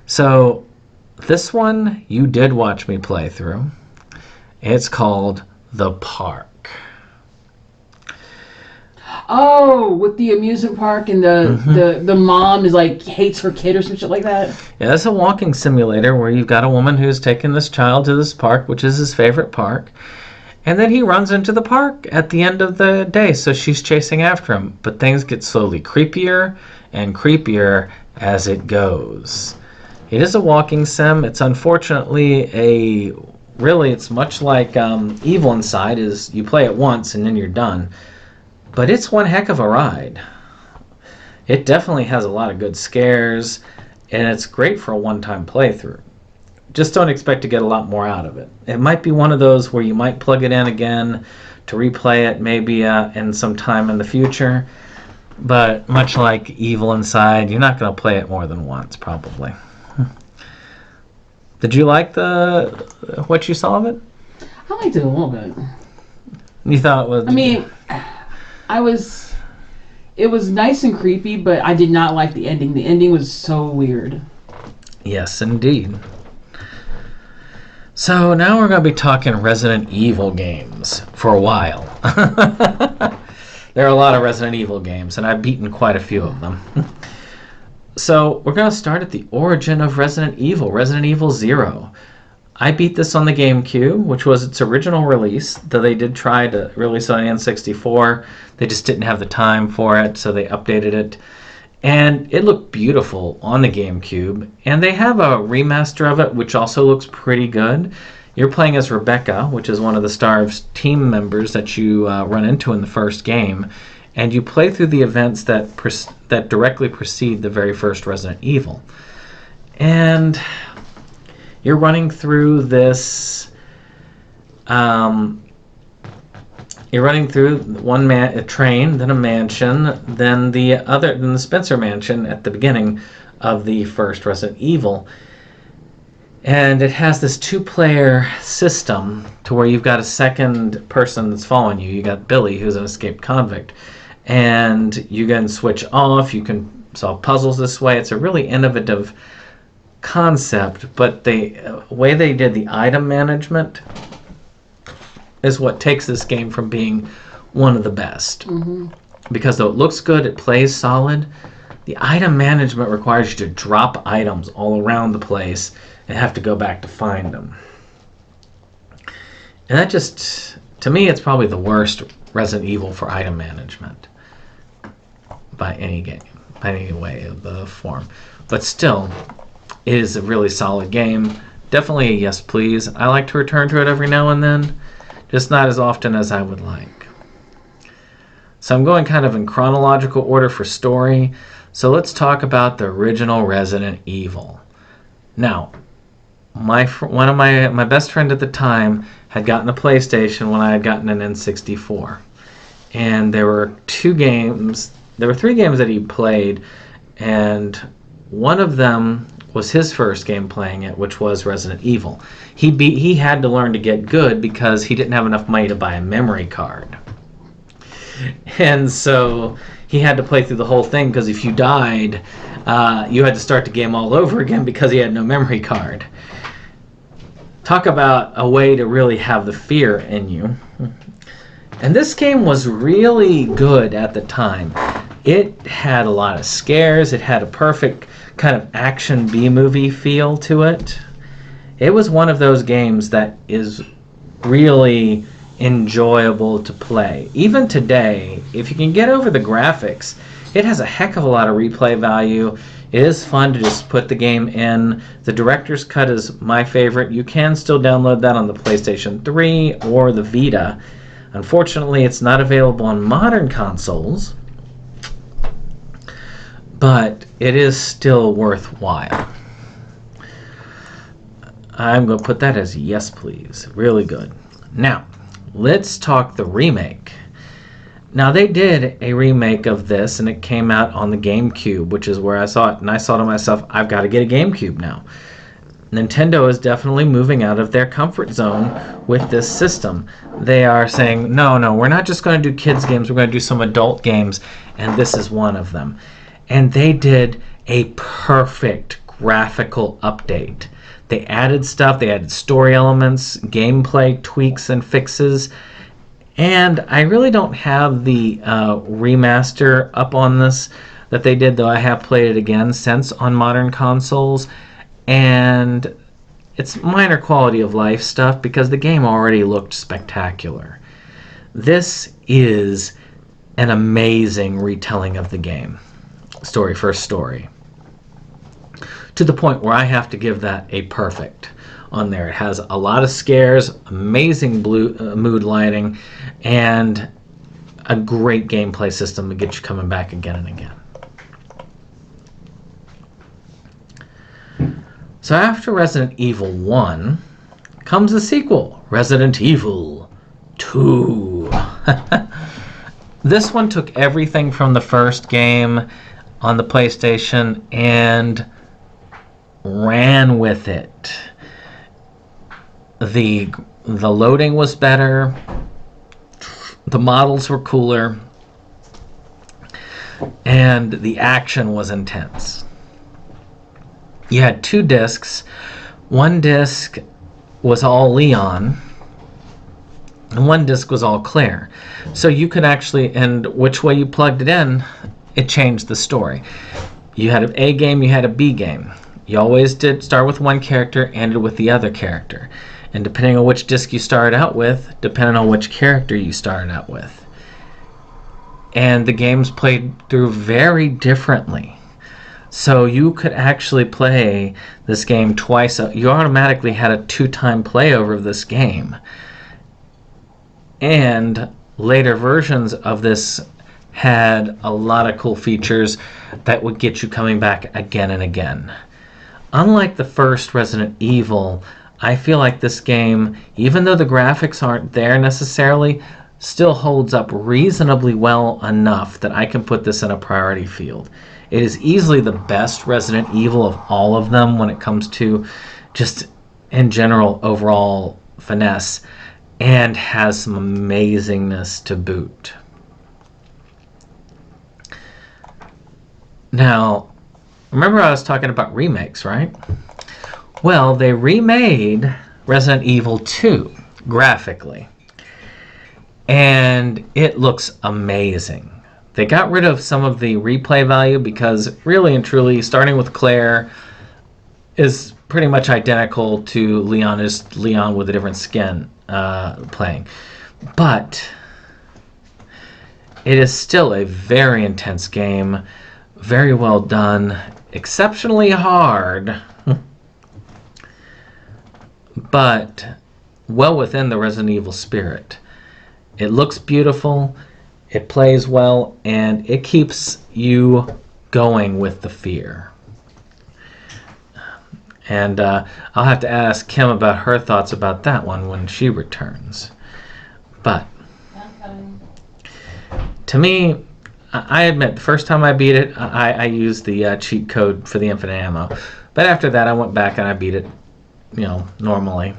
So this one you did watch me play through. It's called The Park. Oh, with the amusement park and the mom is like hates her kid or some shit like that. Yeah, it's a walking simulator where you've got a woman who's taken this child to this park, which is his favorite park, and then he runs into the park at the end of the day, so she's chasing after him. But things get slowly creepier and creepier as it goes. It is a walking sim. It's unfortunately it's much like Evil Inside, is you play it once and then you're done. But it's one heck of a ride. It definitely has a lot of good scares, and it's great for a one-time playthrough. Just don't expect to get a lot more out of it. It might be one of those where you might plug it in again to replay it maybe in some time in the future. But much like Evil Inside, you're not going to play it more than once, probably. Did you like what you saw of it? I liked it a little bit. You thought it was... I mean, it was nice and creepy, but I did not like the ending. The ending was so weird. Yes, indeed. So now we're going to be talking Resident Evil games for a while. There are a lot of Resident Evil games, and I've beaten quite a few of them. So we're going to start at the origin of Resident Evil 0. I beat this on the GameCube, which was its original release, though they did try to release it on N64. They just didn't have the time for it, so they updated it. And it looked beautiful on the GameCube. And they have a remaster of it, which also looks pretty good. You're playing as Rebecca, which is one of the Starve's team members that you run into in the first game. And you play through the events that directly precede the very first Resident Evil. And you're running through this... you're running through a train, then a mansion, then the Spencer Mansion at the beginning of the first Resident Evil. And it has this two-player system to where you've got a second person that's following you. You got Billy, who's an escaped convict. And you can switch off, you can solve puzzles this way. It's a really innovative concept, but the way they did the item management is what takes this game from being one of the best. Mm-hmm. Because though it looks good, it plays solid, the item management requires you to drop items all around the place and have to go back to find them. And that just, to me, it's probably the worst Resident Evil for item management by any game, by any way of the form. But still, it is a really solid game. Definitely a yes please. I like to return to it every now and then, just not as often as I would like. So I'm going kind of in chronological order for story. So let's talk about the original Resident Evil. Now, my best friend at the time had gotten a PlayStation when I had gotten an N64. And there were three games that he played, and one of them was his first game playing it, which was Resident Evil. He had to learn to get good because he didn't have enough money to buy a memory card. And so he had to play through the whole thing because if you died, you had to start the game all over again because he had no memory card. Talk about a way to really have the fear in you. And this game was really good at the time. It had a lot of scares. It had a perfect kind of action B-movie feel to it. It was one of those games that is really enjoyable to play. Even today, if you can get over the graphics, it has a heck of a lot of replay value. It is fun to just put the game in. The director's cut is my favorite. You can still download that on the PlayStation 3 or the Vita. Unfortunately, it's not available on modern consoles, but it is still worthwhile. I'm going to put that as yes, please. Really good. Now, let's talk the remake. Now, they did a remake of this, and it came out on the GameCube, which is where I saw it. And I thought to myself, I've got to get a GameCube now. Nintendo is definitely moving out of their comfort zone with this system. They are saying, no, we're not just going to do kids' games. We're going to do some adult games, and this is one of them. And they did a perfect graphical update. They added stuff. They added story elements, gameplay tweaks and fixes. And I really don't have the remaster up on this that they did, though I have played it again since on modern consoles. And it's minor quality of life stuff because the game already looked spectacular. This is an amazing retelling of the game, story for story, to the point where I have to give that a perfect on there. It has a lot of scares, amazing mood lighting, and a great gameplay system to get you coming back again and again. So after Resident Evil 1 comes the sequel, Resident Evil 2. This one took everything from the first game on the PlayStation and ran with it. The loading was better. The models were cooler. And the action was intense. You had 2 discs. One disc was all Leon, and one disc was all Claire. So you could actually, and which way you plugged it in, it changed the story. You had an A game, you had a B game. You always did start with one character, ended with the other character. And depending on which disc you started out with, depending on which character you started out with. And the games played through very differently. So you could actually play this game twice. You automatically had a 2-time play over of this game. And later versions of this had a lot of cool features that would get you coming back again and again. Unlike the first Resident Evil, I feel like this game, even though the graphics aren't there necessarily, still holds up reasonably well enough that I can put this in a priority field. It is easily the best Resident Evil of all of them when it comes to just, in general, overall finesse, and has some amazingness to boot. Now, remember I was talking about remakes, right? Well, they remade Resident Evil 2 graphically, and it looks amazing. They got rid of some of the replay value because really and truly, starting with Claire is pretty much identical to Leon, is Leon with a different skin playing. But it is still a very intense game, very well done, exceptionally hard, but well within the Resident Evil spirit. It looks beautiful, it plays well, and it keeps you going with the fear. And I'll have to ask Kim about her thoughts about that one when she returns. But to me, I admit, the first time I beat it, I used the cheat code for the infinite ammo. But after that, I went back and I beat it, normally.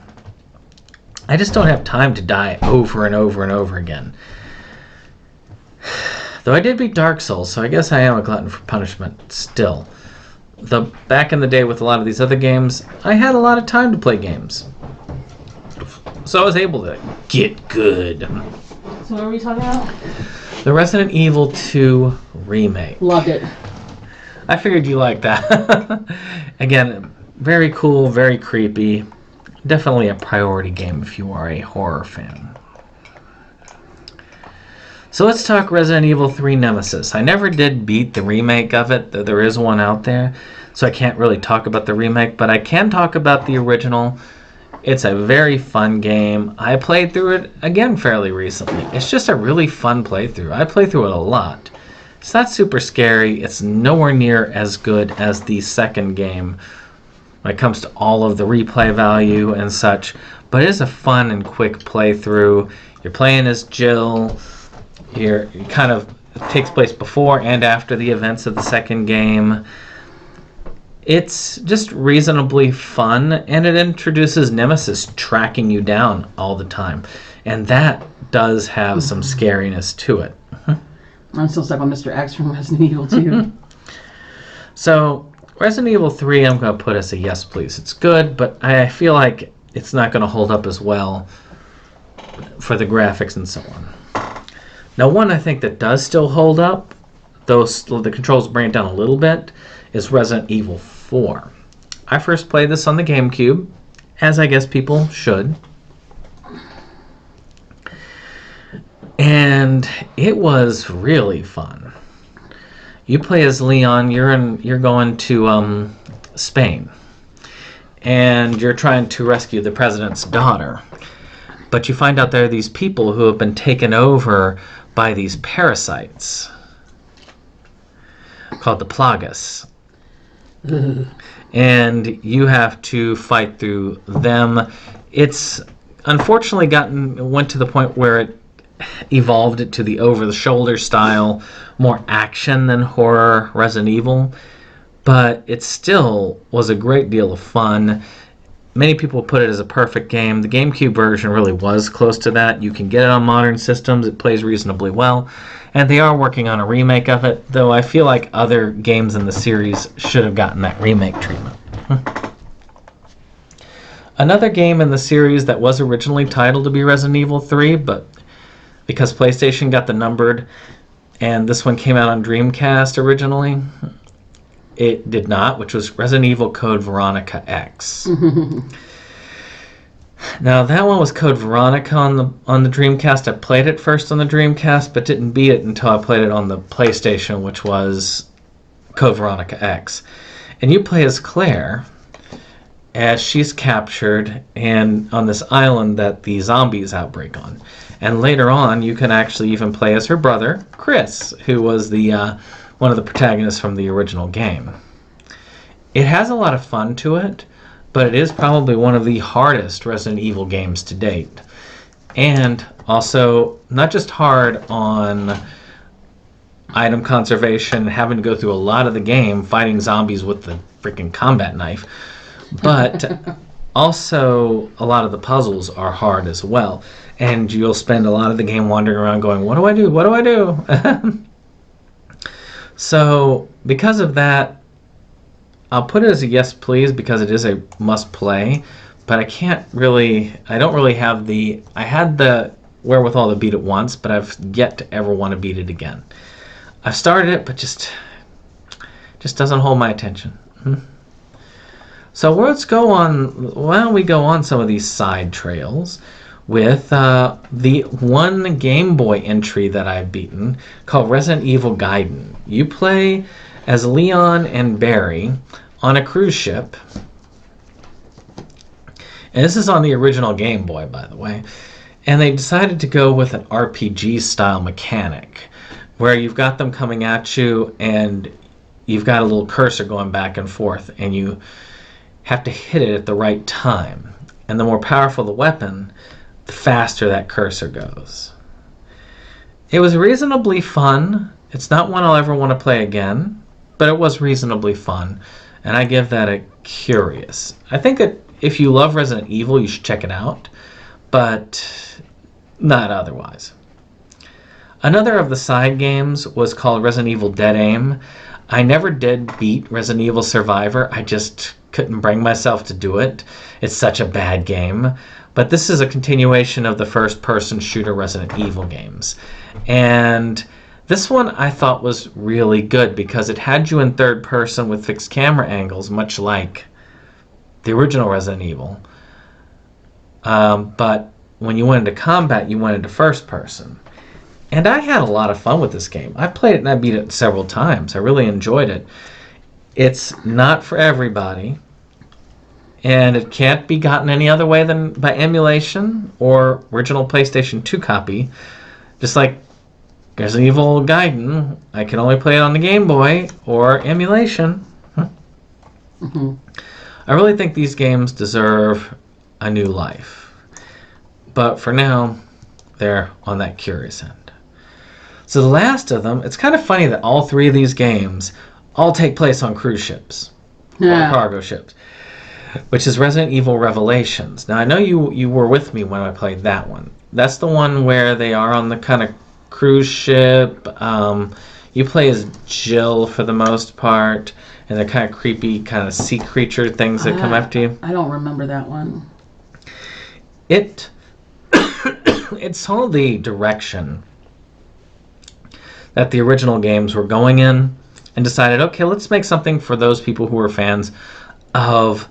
I just don't have time to die over and over and over again. Though I did beat Dark Souls, so I guess I am a glutton for punishment still. Though back in the day with a lot of these other games, I had a lot of time to play games. So I was able to get good. So what are we talking about? The Resident Evil 2 remake. Loved it. I figured you liked that. Again, very cool, very creepy. Definitely a priority game if you are a horror fan. So let's talk Resident Evil 3 Nemesis. I never did beat the remake of it, though there is one out there, so I can't really talk about the remake, but I can talk about the original. It's a very fun game. I played through it again fairly recently. It's just a really fun playthrough. I play through it a lot. It's not super scary. It's nowhere near as good as the second game when it comes to all of the replay value and such, but it is a fun and quick playthrough. You're playing as Jill. It kind of takes place before and after the events of the second game. It's just reasonably fun, and it introduces Nemesis tracking you down all the time. And that does have some scariness to it. I'm still stuck on Mr. X from Resident Evil 2. So, Resident Evil 3 I'm going to put as a yes please. It's good, but I feel like it's not going to hold up as well for the graphics and so on. Now, one I think that does still hold up, though the controls bring it down a little bit, is Resident Evil 4. I first played this on the GameCube, as I guess people should. And it was really fun. You play as Leon, you're going to Spain. And you're trying to rescue the president's daughter. But you find out there are these people who have been taken over by these parasites called the Plagas. And you have to fight through them. It's unfortunately went to the point where it evolved it to the over-the-shoulder style, more action than horror Resident Evil, but it still was a great deal of fun. Many people put it as a perfect game. The GameCube version really was close to that. You can get it on modern systems. It plays reasonably well. And they are working on a remake of it, though I feel like other games in the series should have gotten that remake treatment. Another game in the series that was originally titled to be Resident Evil 3, but because PlayStation got the numbered, and this one came out on Dreamcast originally, it did not, which was Resident Evil Code Veronica X. Now, that one was Code Veronica on the Dreamcast. I played it first on the Dreamcast, but didn't beat it until I played it on the PlayStation, which was Code Veronica X. And you play as Claire, as she's captured and on this island that the zombies outbreak on. And later on, you can actually even play as her brother, Chris, who was the one of the protagonists from the original game. It has a lot of fun to it, but it is probably one of the hardest Resident Evil games to date. And also, not just hard on item conservation, having to go through a lot of the game fighting zombies with the freaking combat knife, but also a lot of the puzzles are hard as well. And you'll spend a lot of the game wandering around going, what do I do? What do I do? So, because of that, I'll put it as a yes please because it is a must play, but I don't really have I had the wherewithal to beat it once, but I've yet to ever want to beat it again. I've started it, but just doesn't hold my attention. So why don't we go on some of these side trails with the one Game Boy entry that I've beaten called Resident Evil Gaiden. You play as Leon and Barry on a cruise ship. And this is on the original Game Boy, by the way. And they decided to go with an RPG style mechanic where you've got them coming at you and you've got a little cursor going back and forth and you have to hit it at the right time. And the more powerful the weapon, the faster that cursor goes. It was reasonably fun. It's not one I'll ever want to play again, but it was reasonably fun, and I give that a curious. I think that if you love Resident Evil, you should check it out, but not otherwise. Another of the side games was called Resident Evil Dead Aim. I never did beat Resident Evil Survivor. I just couldn't bring myself to do it. It's such a bad game. But this is a continuation of the first-person shooter Resident Evil games. And this one I thought was really good because it had you in third person with fixed camera angles, much like the original Resident Evil. But when you went into combat, you went into first person. And I had a lot of fun with this game. I played it and I beat it several times. I really enjoyed it. It's not for everybody. And it can't be gotten any other way than by emulation or original PlayStation 2 copy. Just like Resident Evil Gaiden, I can only play it on the Game Boy or emulation. Mm-hmm. I really think these games deserve a new life. But for now, they're on that curious end. So the last of them, it's kind of funny that all three of these games all take place on cruise ships. Yeah. Or cargo ships. Which is Resident Evil Revelations. Now, I know you were with me when I played that one. That's the one where they are on the kind of cruise ship. You play as Jill for the most part. And they're kind of creepy, kind of sea creature things that come after you. I don't remember that one. It saw the direction that the original games were going in and decided, okay, let's make something for those people who are fans of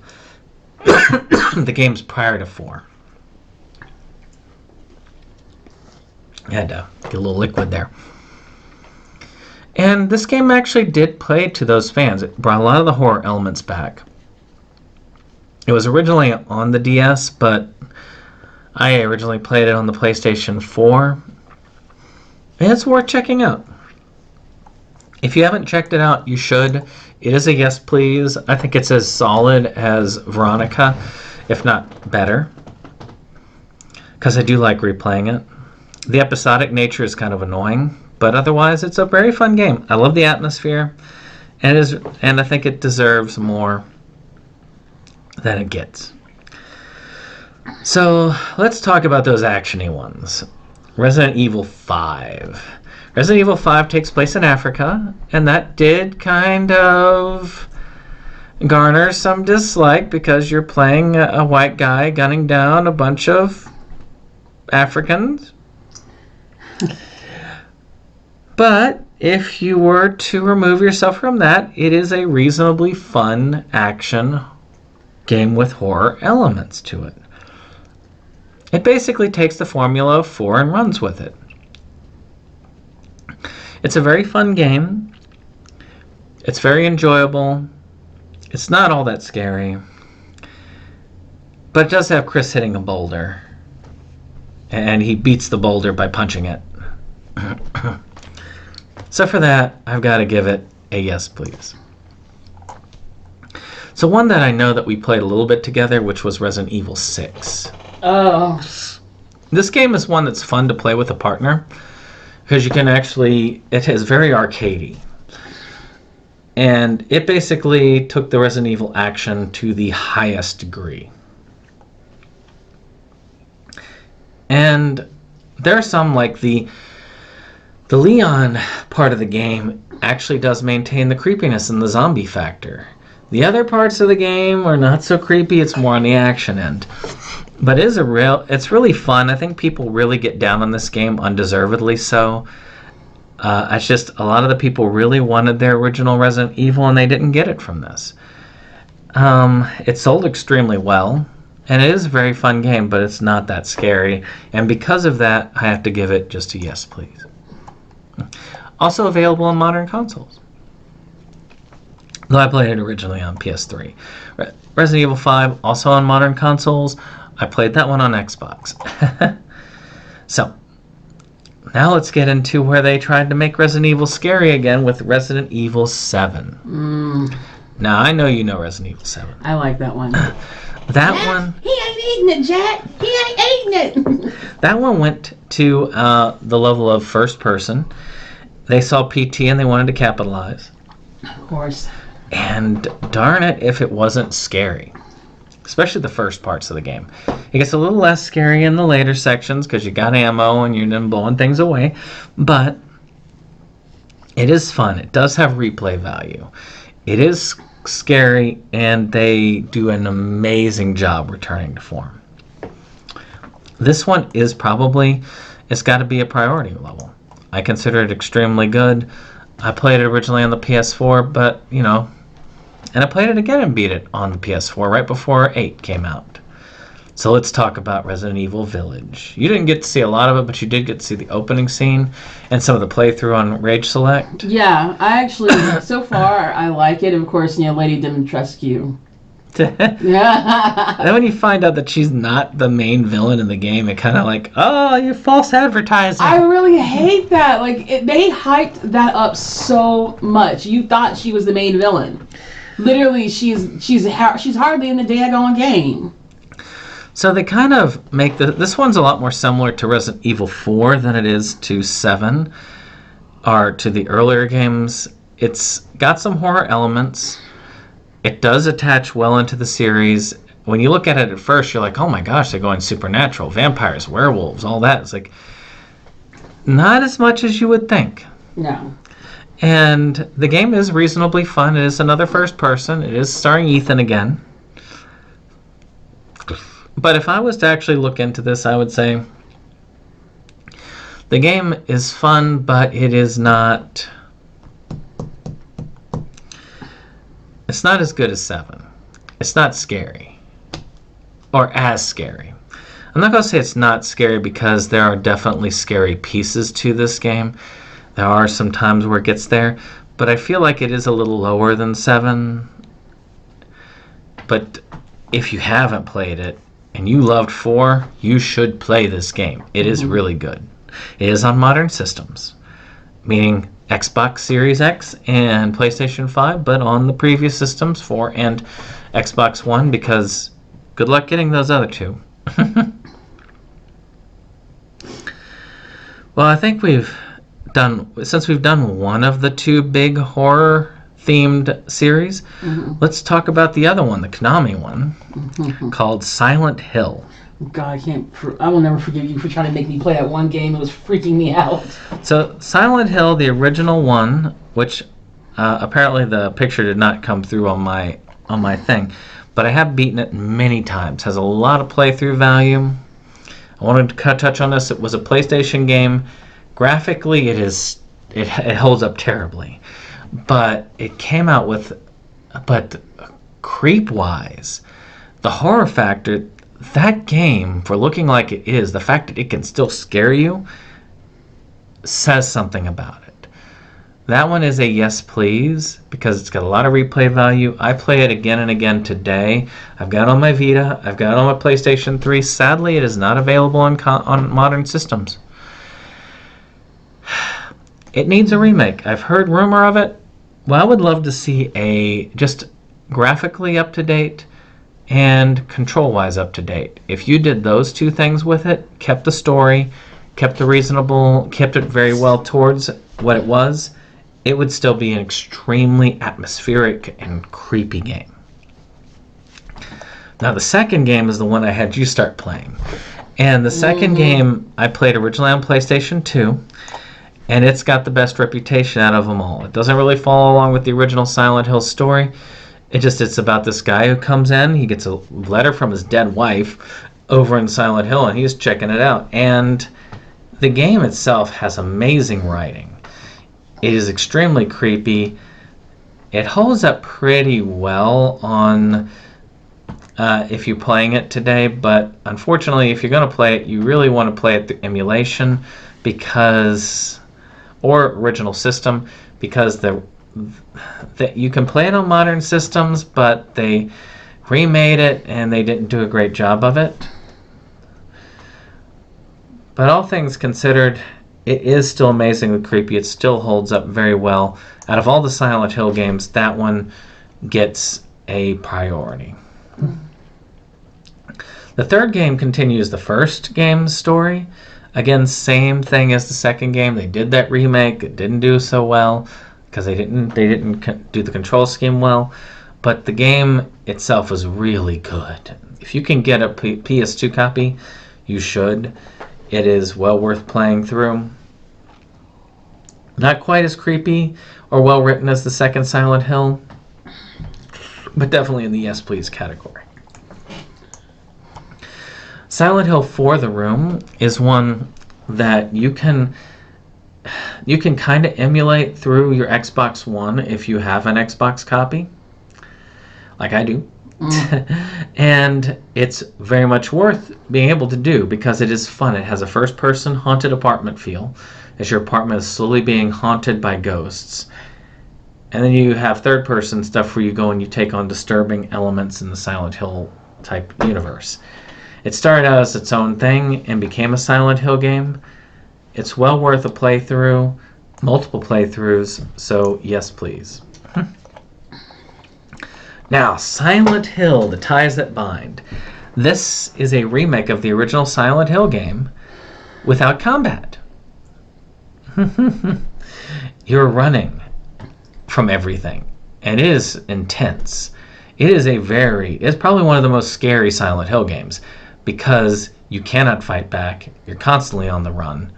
the games prior to 4. I had to get a little liquid there. And this game actually did play to those fans. It brought a lot of the horror elements back. It was originally on the DS, but I originally played it on the PlayStation 4. And it's worth checking out. If you haven't checked it out, you should. It is a yes, please. I think it's as solid as Veronica, if not better. Because I do like replaying it. The episodic nature is kind of annoying, but otherwise it's a very fun game. I love the atmosphere, and I think it deserves more than it gets. So let's talk about those action-y ones. Resident Evil 5. Resident Evil 5 takes place in Africa, and that did kind of garner some dislike because you're playing a white guy gunning down a bunch of Africans. But if you were to remove yourself from that, it is a reasonably fun action game with horror elements to it. It basically takes the formula of 4 and runs with it. It's a very fun game. It's very enjoyable. It's not all that scary. But it does have Chris hitting a boulder. And he beats the boulder by punching it. So for that, I've got to give it a yes, please. So one that I know that we played a little bit together, which was Resident Evil 6. Oh. This game is one that's fun to play with a partner because you can actually, it is very arcadey. And it basically took the Resident Evil action to the highest degree. And there are some, like the Leon part of the game actually does maintain the creepiness and the zombie factor. The other parts of the game are not so creepy, it's more on the action end. But it's really fun. I think people really get down on this game, undeservedly so. It's just a lot of the people really wanted their original Resident Evil and they didn't get it from this. It sold extremely well, and it is a very fun game, but it's not that scary. And because of that, I have to give it just a yes, please. Also available on modern consoles. Though I played it originally on PS3. Resident Evil 5, also on modern consoles. I played that one on Xbox. So, now let's get into where they tried to make Resident Evil scary again with Resident Evil 7. Now, I know you know Resident Evil 7. I like that one. That one... He ain't eating it, Jack. He ain't eating it. That one went to the level of first person. They saw PT and they wanted to capitalize. Of course. And darn it if it wasn't scary. especially the first parts of the game. It gets a little less scary in the later sections because you got ammo and you're then blowing things away, but it is fun. It does have replay value. It is scary, and they do an amazing job returning to form. This one is probably, it's got to be a priority level. I consider it extremely good. I played it originally on the PS4, but, you know, and I played it again and beat it on the PS4 right before 8 came out. So let's talk about Resident Evil Village. You didn't get to see a lot of it, but you did get to see the opening scene and some of the playthrough on Rage Select. Yeah, I actually, so far, I like it. Of course, Lady Dimitrescu. Yeah. Then when you find out that she's not the main villain in the game, it kind of like, oh, you're false advertising. I really hate that. Like, they hyped that up so much. You thought she was the main villain. Literally, she's hardly in the daggone game. So they kind of make this one's a lot more similar to Resident Evil 4 than it is to 7, or to the earlier games. It's got some horror elements. It does attach well into the series. When you look at it at first, you're like, oh my gosh, they're going supernatural, vampires, werewolves, all that. It's like, not as much as you would think. No. And the game is reasonably fun. It is another first person. It is starring Ethan again. But if I was to actually look into this, I would say the game is fun, but it is not... It's not as good as 7. It's not scary. Or as scary. I'm not going to say it's not scary because there are definitely scary pieces to this game. There are some times where it gets there. But I feel like it is a little lower than 7. But if you haven't played it, and you loved 4, you should play this game. It is really good. It is on modern systems, meaning Xbox Series X and PlayStation 5, but on the previous systems, 4 and Xbox One, because good luck getting those other two. Well, I think since we've done one of the two big horror themed series, let's talk about the other one, the Konami one, called Silent Hill. God, I will never forgive you for trying to make me play that one game. It was freaking me out. So Silent Hill, the original one, which apparently the picture did not come through on my thing, but I have beaten it many times. Has a lot of playthrough value. I wanted to touch on this. It was a PlayStation game. Graphically, it holds up terribly. But it came out but creep-wise, the horror factor, that game, for looking like it is, the fact that it can still scare you, says something about it. That one is a yes please, because it's got a lot of replay value. I play it again and again today. I've got it on my Vita. I've got it on my PlayStation 3. Sadly, it is not available on modern systems. It needs a remake. I've heard rumor of it. Well, I would love to see a just graphically up to date and control-wise up to date. If you did those two things with it, kept the story, kept it very well towards what it was, it would still be an extremely atmospheric and creepy game. Now, the second game is the one I had you start playing. And the second game I played originally on PlayStation 2. And it's got the best reputation out of them all. It doesn't really follow along with the original Silent Hill story. It's about this guy who comes in. He gets a letter from his dead wife over in Silent Hill, and he's checking it out. And the game itself has amazing writing. It is extremely creepy. It holds up pretty well on if you're playing it today, but unfortunately, if you're going to play it, you really want to play it through emulation or original system, because you can play it on modern systems, but they remade it and they didn't do a great job of it. But all things considered, it is still amazingly creepy. It still holds up very well. Out of all the Silent Hill games, that one gets a priority. The third game continues the first game's story. Again, same thing as the second game. They did that remake. It didn't do so well because they didn't do the control scheme well. but the game itself was really good. If you can get a PS2 copy, you should. It is well worth playing through. Not quite as creepy or well written as the second Silent Hill, but definitely in the yes please category. Silent Hill 4 The Room is one that you can kind of emulate through your Xbox One if you have an Xbox copy, like I do. And it's very much worth being able to do because it is fun. It has a first-person haunted apartment feel, as your apartment is slowly being haunted by ghosts. And then you have third-person stuff where you go and you take on disturbing elements in the Silent Hill type universe. It started out as its own thing and became a Silent Hill game. It's well worth a playthrough, multiple playthroughs, so yes please. Now, Silent Hill, The Ties That Bind. This is a remake of the original Silent Hill game without combat. You're running from everything, and it is intense. It's probably one of the most scary Silent Hill games because you cannot fight back. You're constantly on the run.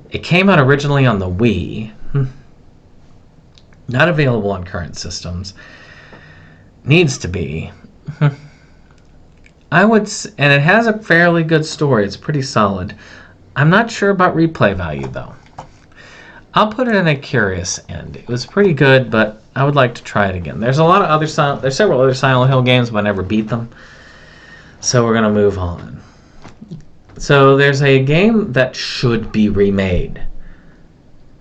It came out originally on the Wii. Not available on current systems. Needs to be. And it has a fairly good story. It's pretty solid. I'm not sure about replay value though. I'll put it in a curious end. It was pretty good, but I would like to try it again. There's several other Silent Hill games, but I never beat them. So we're gonna move on. So there's a game that should be remade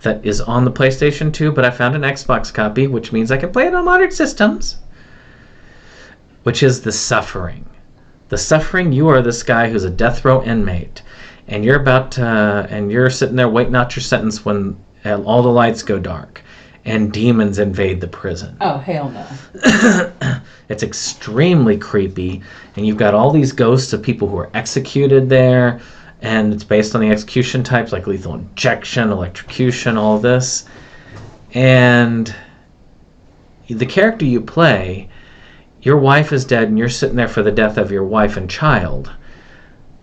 that is on the PlayStation 2, but I found an Xbox copy, which means I can play it on modern systems. Which is The Suffering. The Suffering, you are this guy who's a death row inmate, and you're sitting there waiting out your sentence when all the lights go dark, and demons invade the prison. Oh, hell no. It's extremely creepy, and you've got all these ghosts of people who are executed there, and it's based on the execution types like lethal injection, electrocution, all of this. And the character you play, your wife is dead and you're sitting there for the death of your wife and child.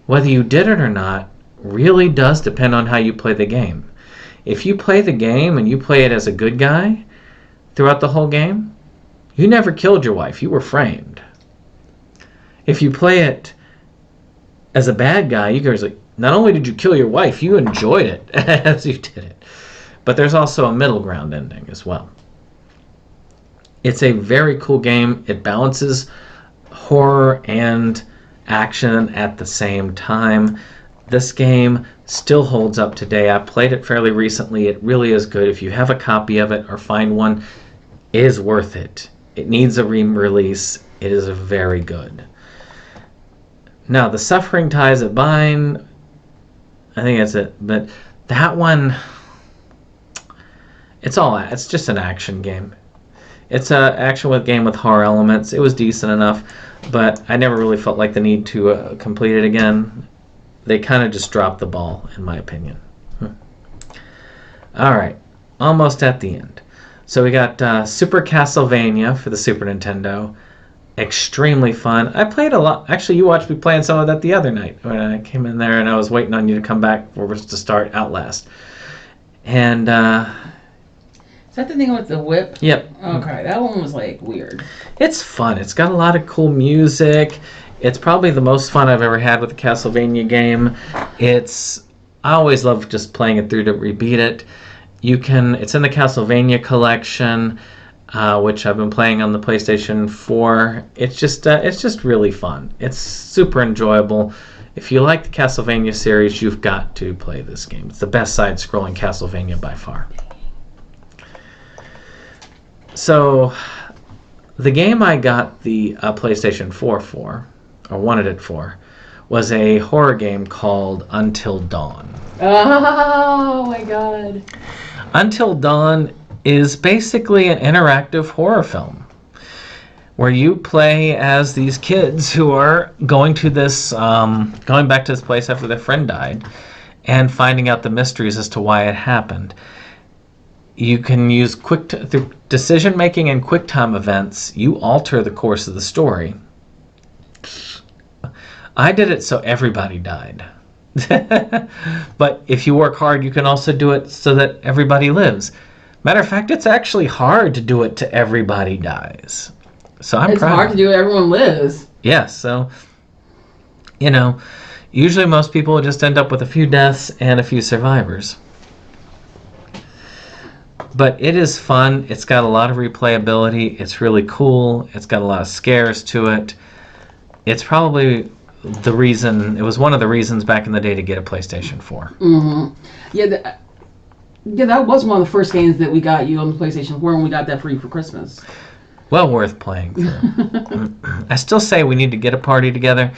Whether you did it or not really does depend on how you play the game. If you play the game and you play it as a good guy throughout the whole game, you never killed your wife. You were framed. If you play it as a bad guy, you guys like, not only did you kill your wife, you enjoyed it as you did it. But there's also a middle ground ending as well. It's a very cool game. It balances horror and action at the same time. This game still holds up today. I played it fairly recently. It really is good. If you have a copy of it or find one, it is worth it. It needs a re-release. It is very good. Now, The Suffering Ties That Bind, I think that's it. But that one, it's just an action game. It's an action game with horror elements. It was decent enough, but I never really felt like the need to complete it again. They kind of just dropped the ball, in my opinion. Alright, almost at the end. So we got Super Castlevania for the Super Nintendo. Extremely fun. I played a lot. Actually, you watched me playing some of that the other night when I came in there and I was waiting on you to come back for us to start Outlast. And Is that the thing with the whip? Yep. Okay, that one was like weird. It's fun. It's got a lot of cool music. It's probably the most fun I've ever had with a Castlevania game. I always love just playing it through to rebeat it. It's in the Castlevania collection, which I've been playing on the PlayStation 4. It's just really fun. It's super enjoyable. If you like the Castlevania series, you've got to play this game. It's the best side-scrolling Castlevania by far. So, the game I got the PlayStation 4 for, or wanted it for, was a horror game called Until Dawn. Oh my god. Until Dawn is basically an interactive horror film where you play as these kids who are going back to this place after their friend died and finding out the mysteries as to why it happened. you can use through decision making and quick time events. You alter the course of the story. I did it so everybody died. But if you work hard, you can also do it so that everybody lives. Matter of fact, it's actually hard to do it to everybody dies. So I'm It's proud. hard to do it. Everyone lives. Yes, so, usually most people just end up with a few deaths and a few survivors. But it is fun. It's got a lot of replayability. It's really cool. It's got a lot of scares to it. It's probably it was one of the reasons back in the day to get a PlayStation 4. Mm-hmm. Yeah, that was one of the first games that we got you on the PlayStation 4 when we got that free for Christmas. Well worth playing through. I still say we need to get a party together.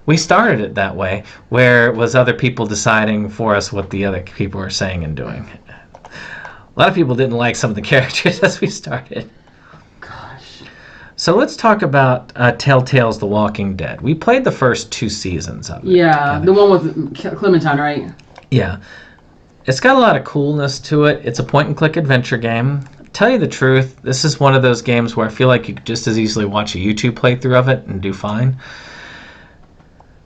We started it that way, where it was other people deciding for us what the other people were saying and doing. A lot of people didn't like some of the characters as we started. Gosh. So let's talk about Telltale's The Walking Dead. We played the first 2 seasons of it. Yeah, together. the one with Clementine, right? Yeah. It's got a lot of coolness to it. It's a point-and-click adventure game. Tell you the truth, this is one of those games where I feel like you could just as easily watch a YouTube playthrough of it and do fine.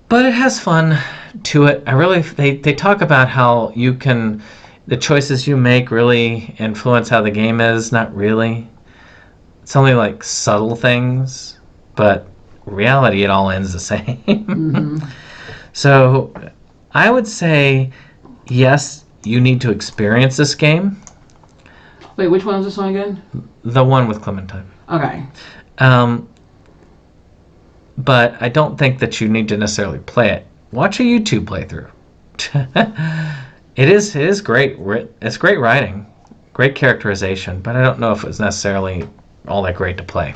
But it has fun to it. They talk about how the choices you make really influence how the game is. Not really. It's only like subtle things, but in reality it all ends the same. Mm-hmm. So I would say yes, you need to experience this game. Wait, which one was this one again? The one with Clementine. Okay. But I don't think that you need to necessarily play it. Watch a YouTube playthrough. It is great. It's great writing, great characterization, but I don't know if it's necessarily all that great to play.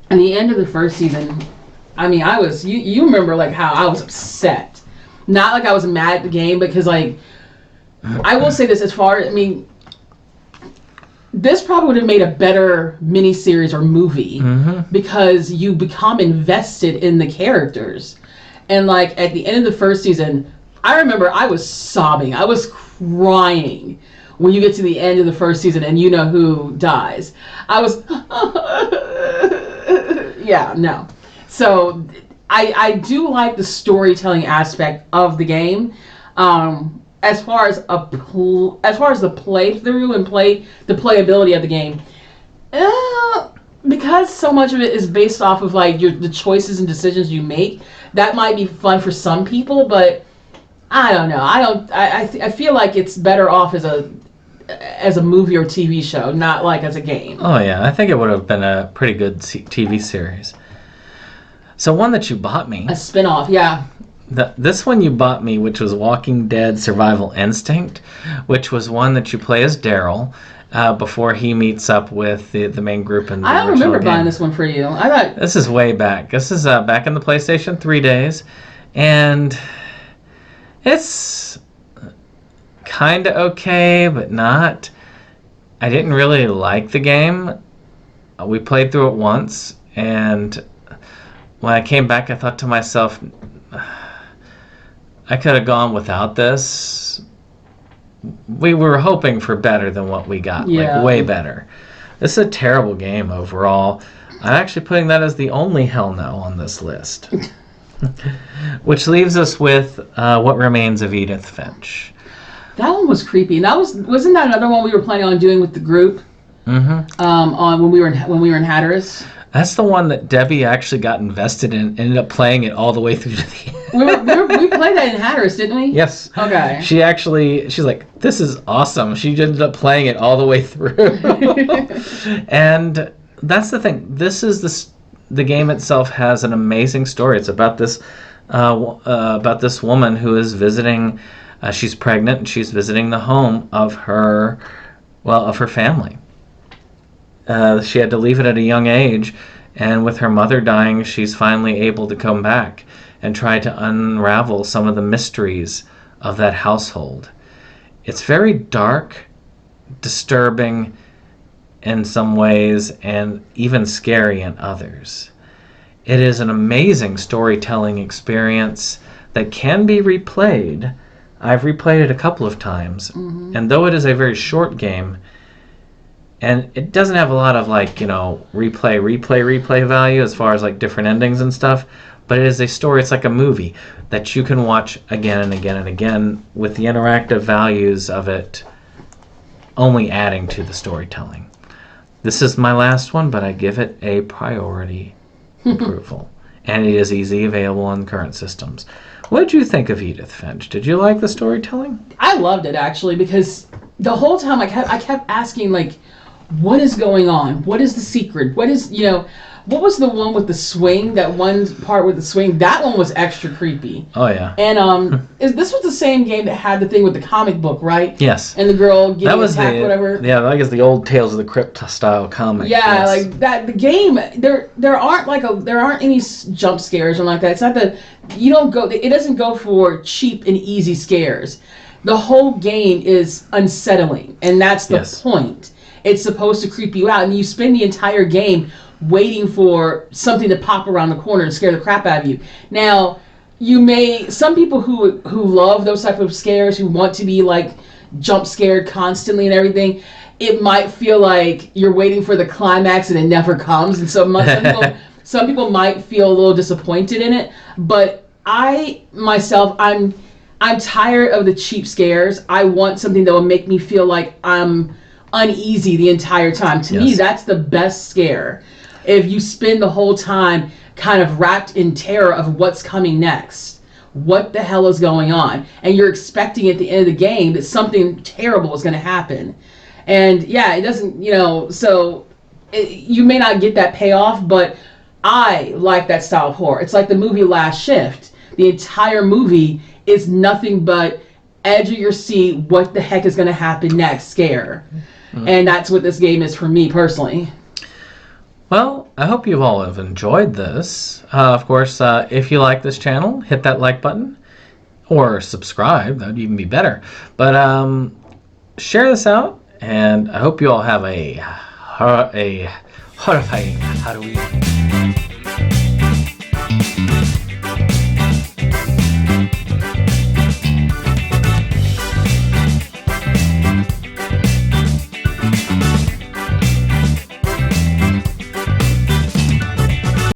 And the end of the first season, I mean, you remember like how I was upset. Not like I was mad at the game, because like, I will say this this probably would have made a better miniseries or movie, because you become invested in the characters. And like at the end of the first season, I remember I was sobbing. I was crying when you get to the end of the first season and you know who dies. I was, yeah, no. So I do like the storytelling aspect of the game. As far as the playthrough and the playability of the game, because so much of it is based off of like the choices and decisions you make, that might be fun for some people, but I don't know. I feel like it's better off as a movie or TV show, not like as a game. Oh yeah, I think it would have been a pretty good TV series. So one that you bought me. A spin-off, yeah. This one you bought me, which was Walking Dead Survival Instinct, which was one that you play as Daryl before he meets up with the main group in the I don't original remember game. buying this one for you. I thought This is way back. This is back in the PlayStation 3 days, and it's kind of okay, but not. I didn't really like the game. We played through it once, and when I came back, I thought to myself, I could have gone without this. We were hoping for better than what we got, Yeah. like way better. This is a terrible game overall. I'm actually putting that as the only hell no on this list. Which leaves us with What Remains of Edith Finch. that one was creepy. And wasn't that another one we were planning on doing with the group? Mm-hmm. On when we were in Hatteras. That's the one that Debbie actually got invested in, ended up playing it all the way through to the end. We played that in Hatteras, didn't we? Yes. Okay. She's like, this is awesome. She ended up playing it all the way through. And that's the thing. The game itself has an amazing story. It's about this woman who is visiting. She's pregnant and she's visiting the home of her family. She had to leave it at a young age, and with her mother dying, she's finally able to come back and try to unravel some of the mysteries of that household. It's very dark, disturbing in some ways, and even scary in others. It is an amazing storytelling experience that can be replayed. I've replayed it a couple of times, and though it is a very short game, And it doesn't have a lot of replay value as far as different endings and stuff. But it is a story. It's like a movie that you can watch again and again and again, with the interactive values of it only adding to the storytelling. This is my last one, but I give it a priority approval. And it is easily available on current systems. What did you think of Edith Finch? Did you like the storytelling? I loved it, actually, because the whole time I kept asking, what is going on? What is the secret? What is, what was the one with the swing? That one part with the swing? That one was extra creepy. Oh, yeah. And this was the same game that had the thing with the comic book, right? Yes. And the girl getting attacked, whatever. Yeah, I guess the old Tales of the Crypt style comic. Yeah, yes. that. The game, there aren't any jump scares or like that. It's not that it doesn't go for cheap and easy scares. The whole game is unsettling, and that's the point. It's supposed to creep you out, and you spend the entire game waiting for something to pop around the corner and scare the crap out of you. Now, some people who love those type of scares, who want to be jump scared constantly and everything, it might feel like you're waiting for the climax and it never comes, and so some people might feel a little disappointed in it. But I'm tired of the cheap scares. I want something that will make me feel like I'm uneasy the entire time. To me, that's the best scare. If you spend the whole time kind of wrapped in terror of what's coming next, what the hell is going on, and you're expecting at the end of the game that something terrible is going to happen. And yeah, it doesn't, you may not get that payoff, but I like that style of horror. It's like the movie Last Shift. The entire movie is nothing but edge of your seat, what the heck is going to happen next scare. Mm-hmm. And that's what this game is for me personally. Well, I hope you all have enjoyed this. Of course, if you like this channel, hit that like button. Or subscribe, that would even be better. But share this out, and I hope you all have a horrifying Halloween.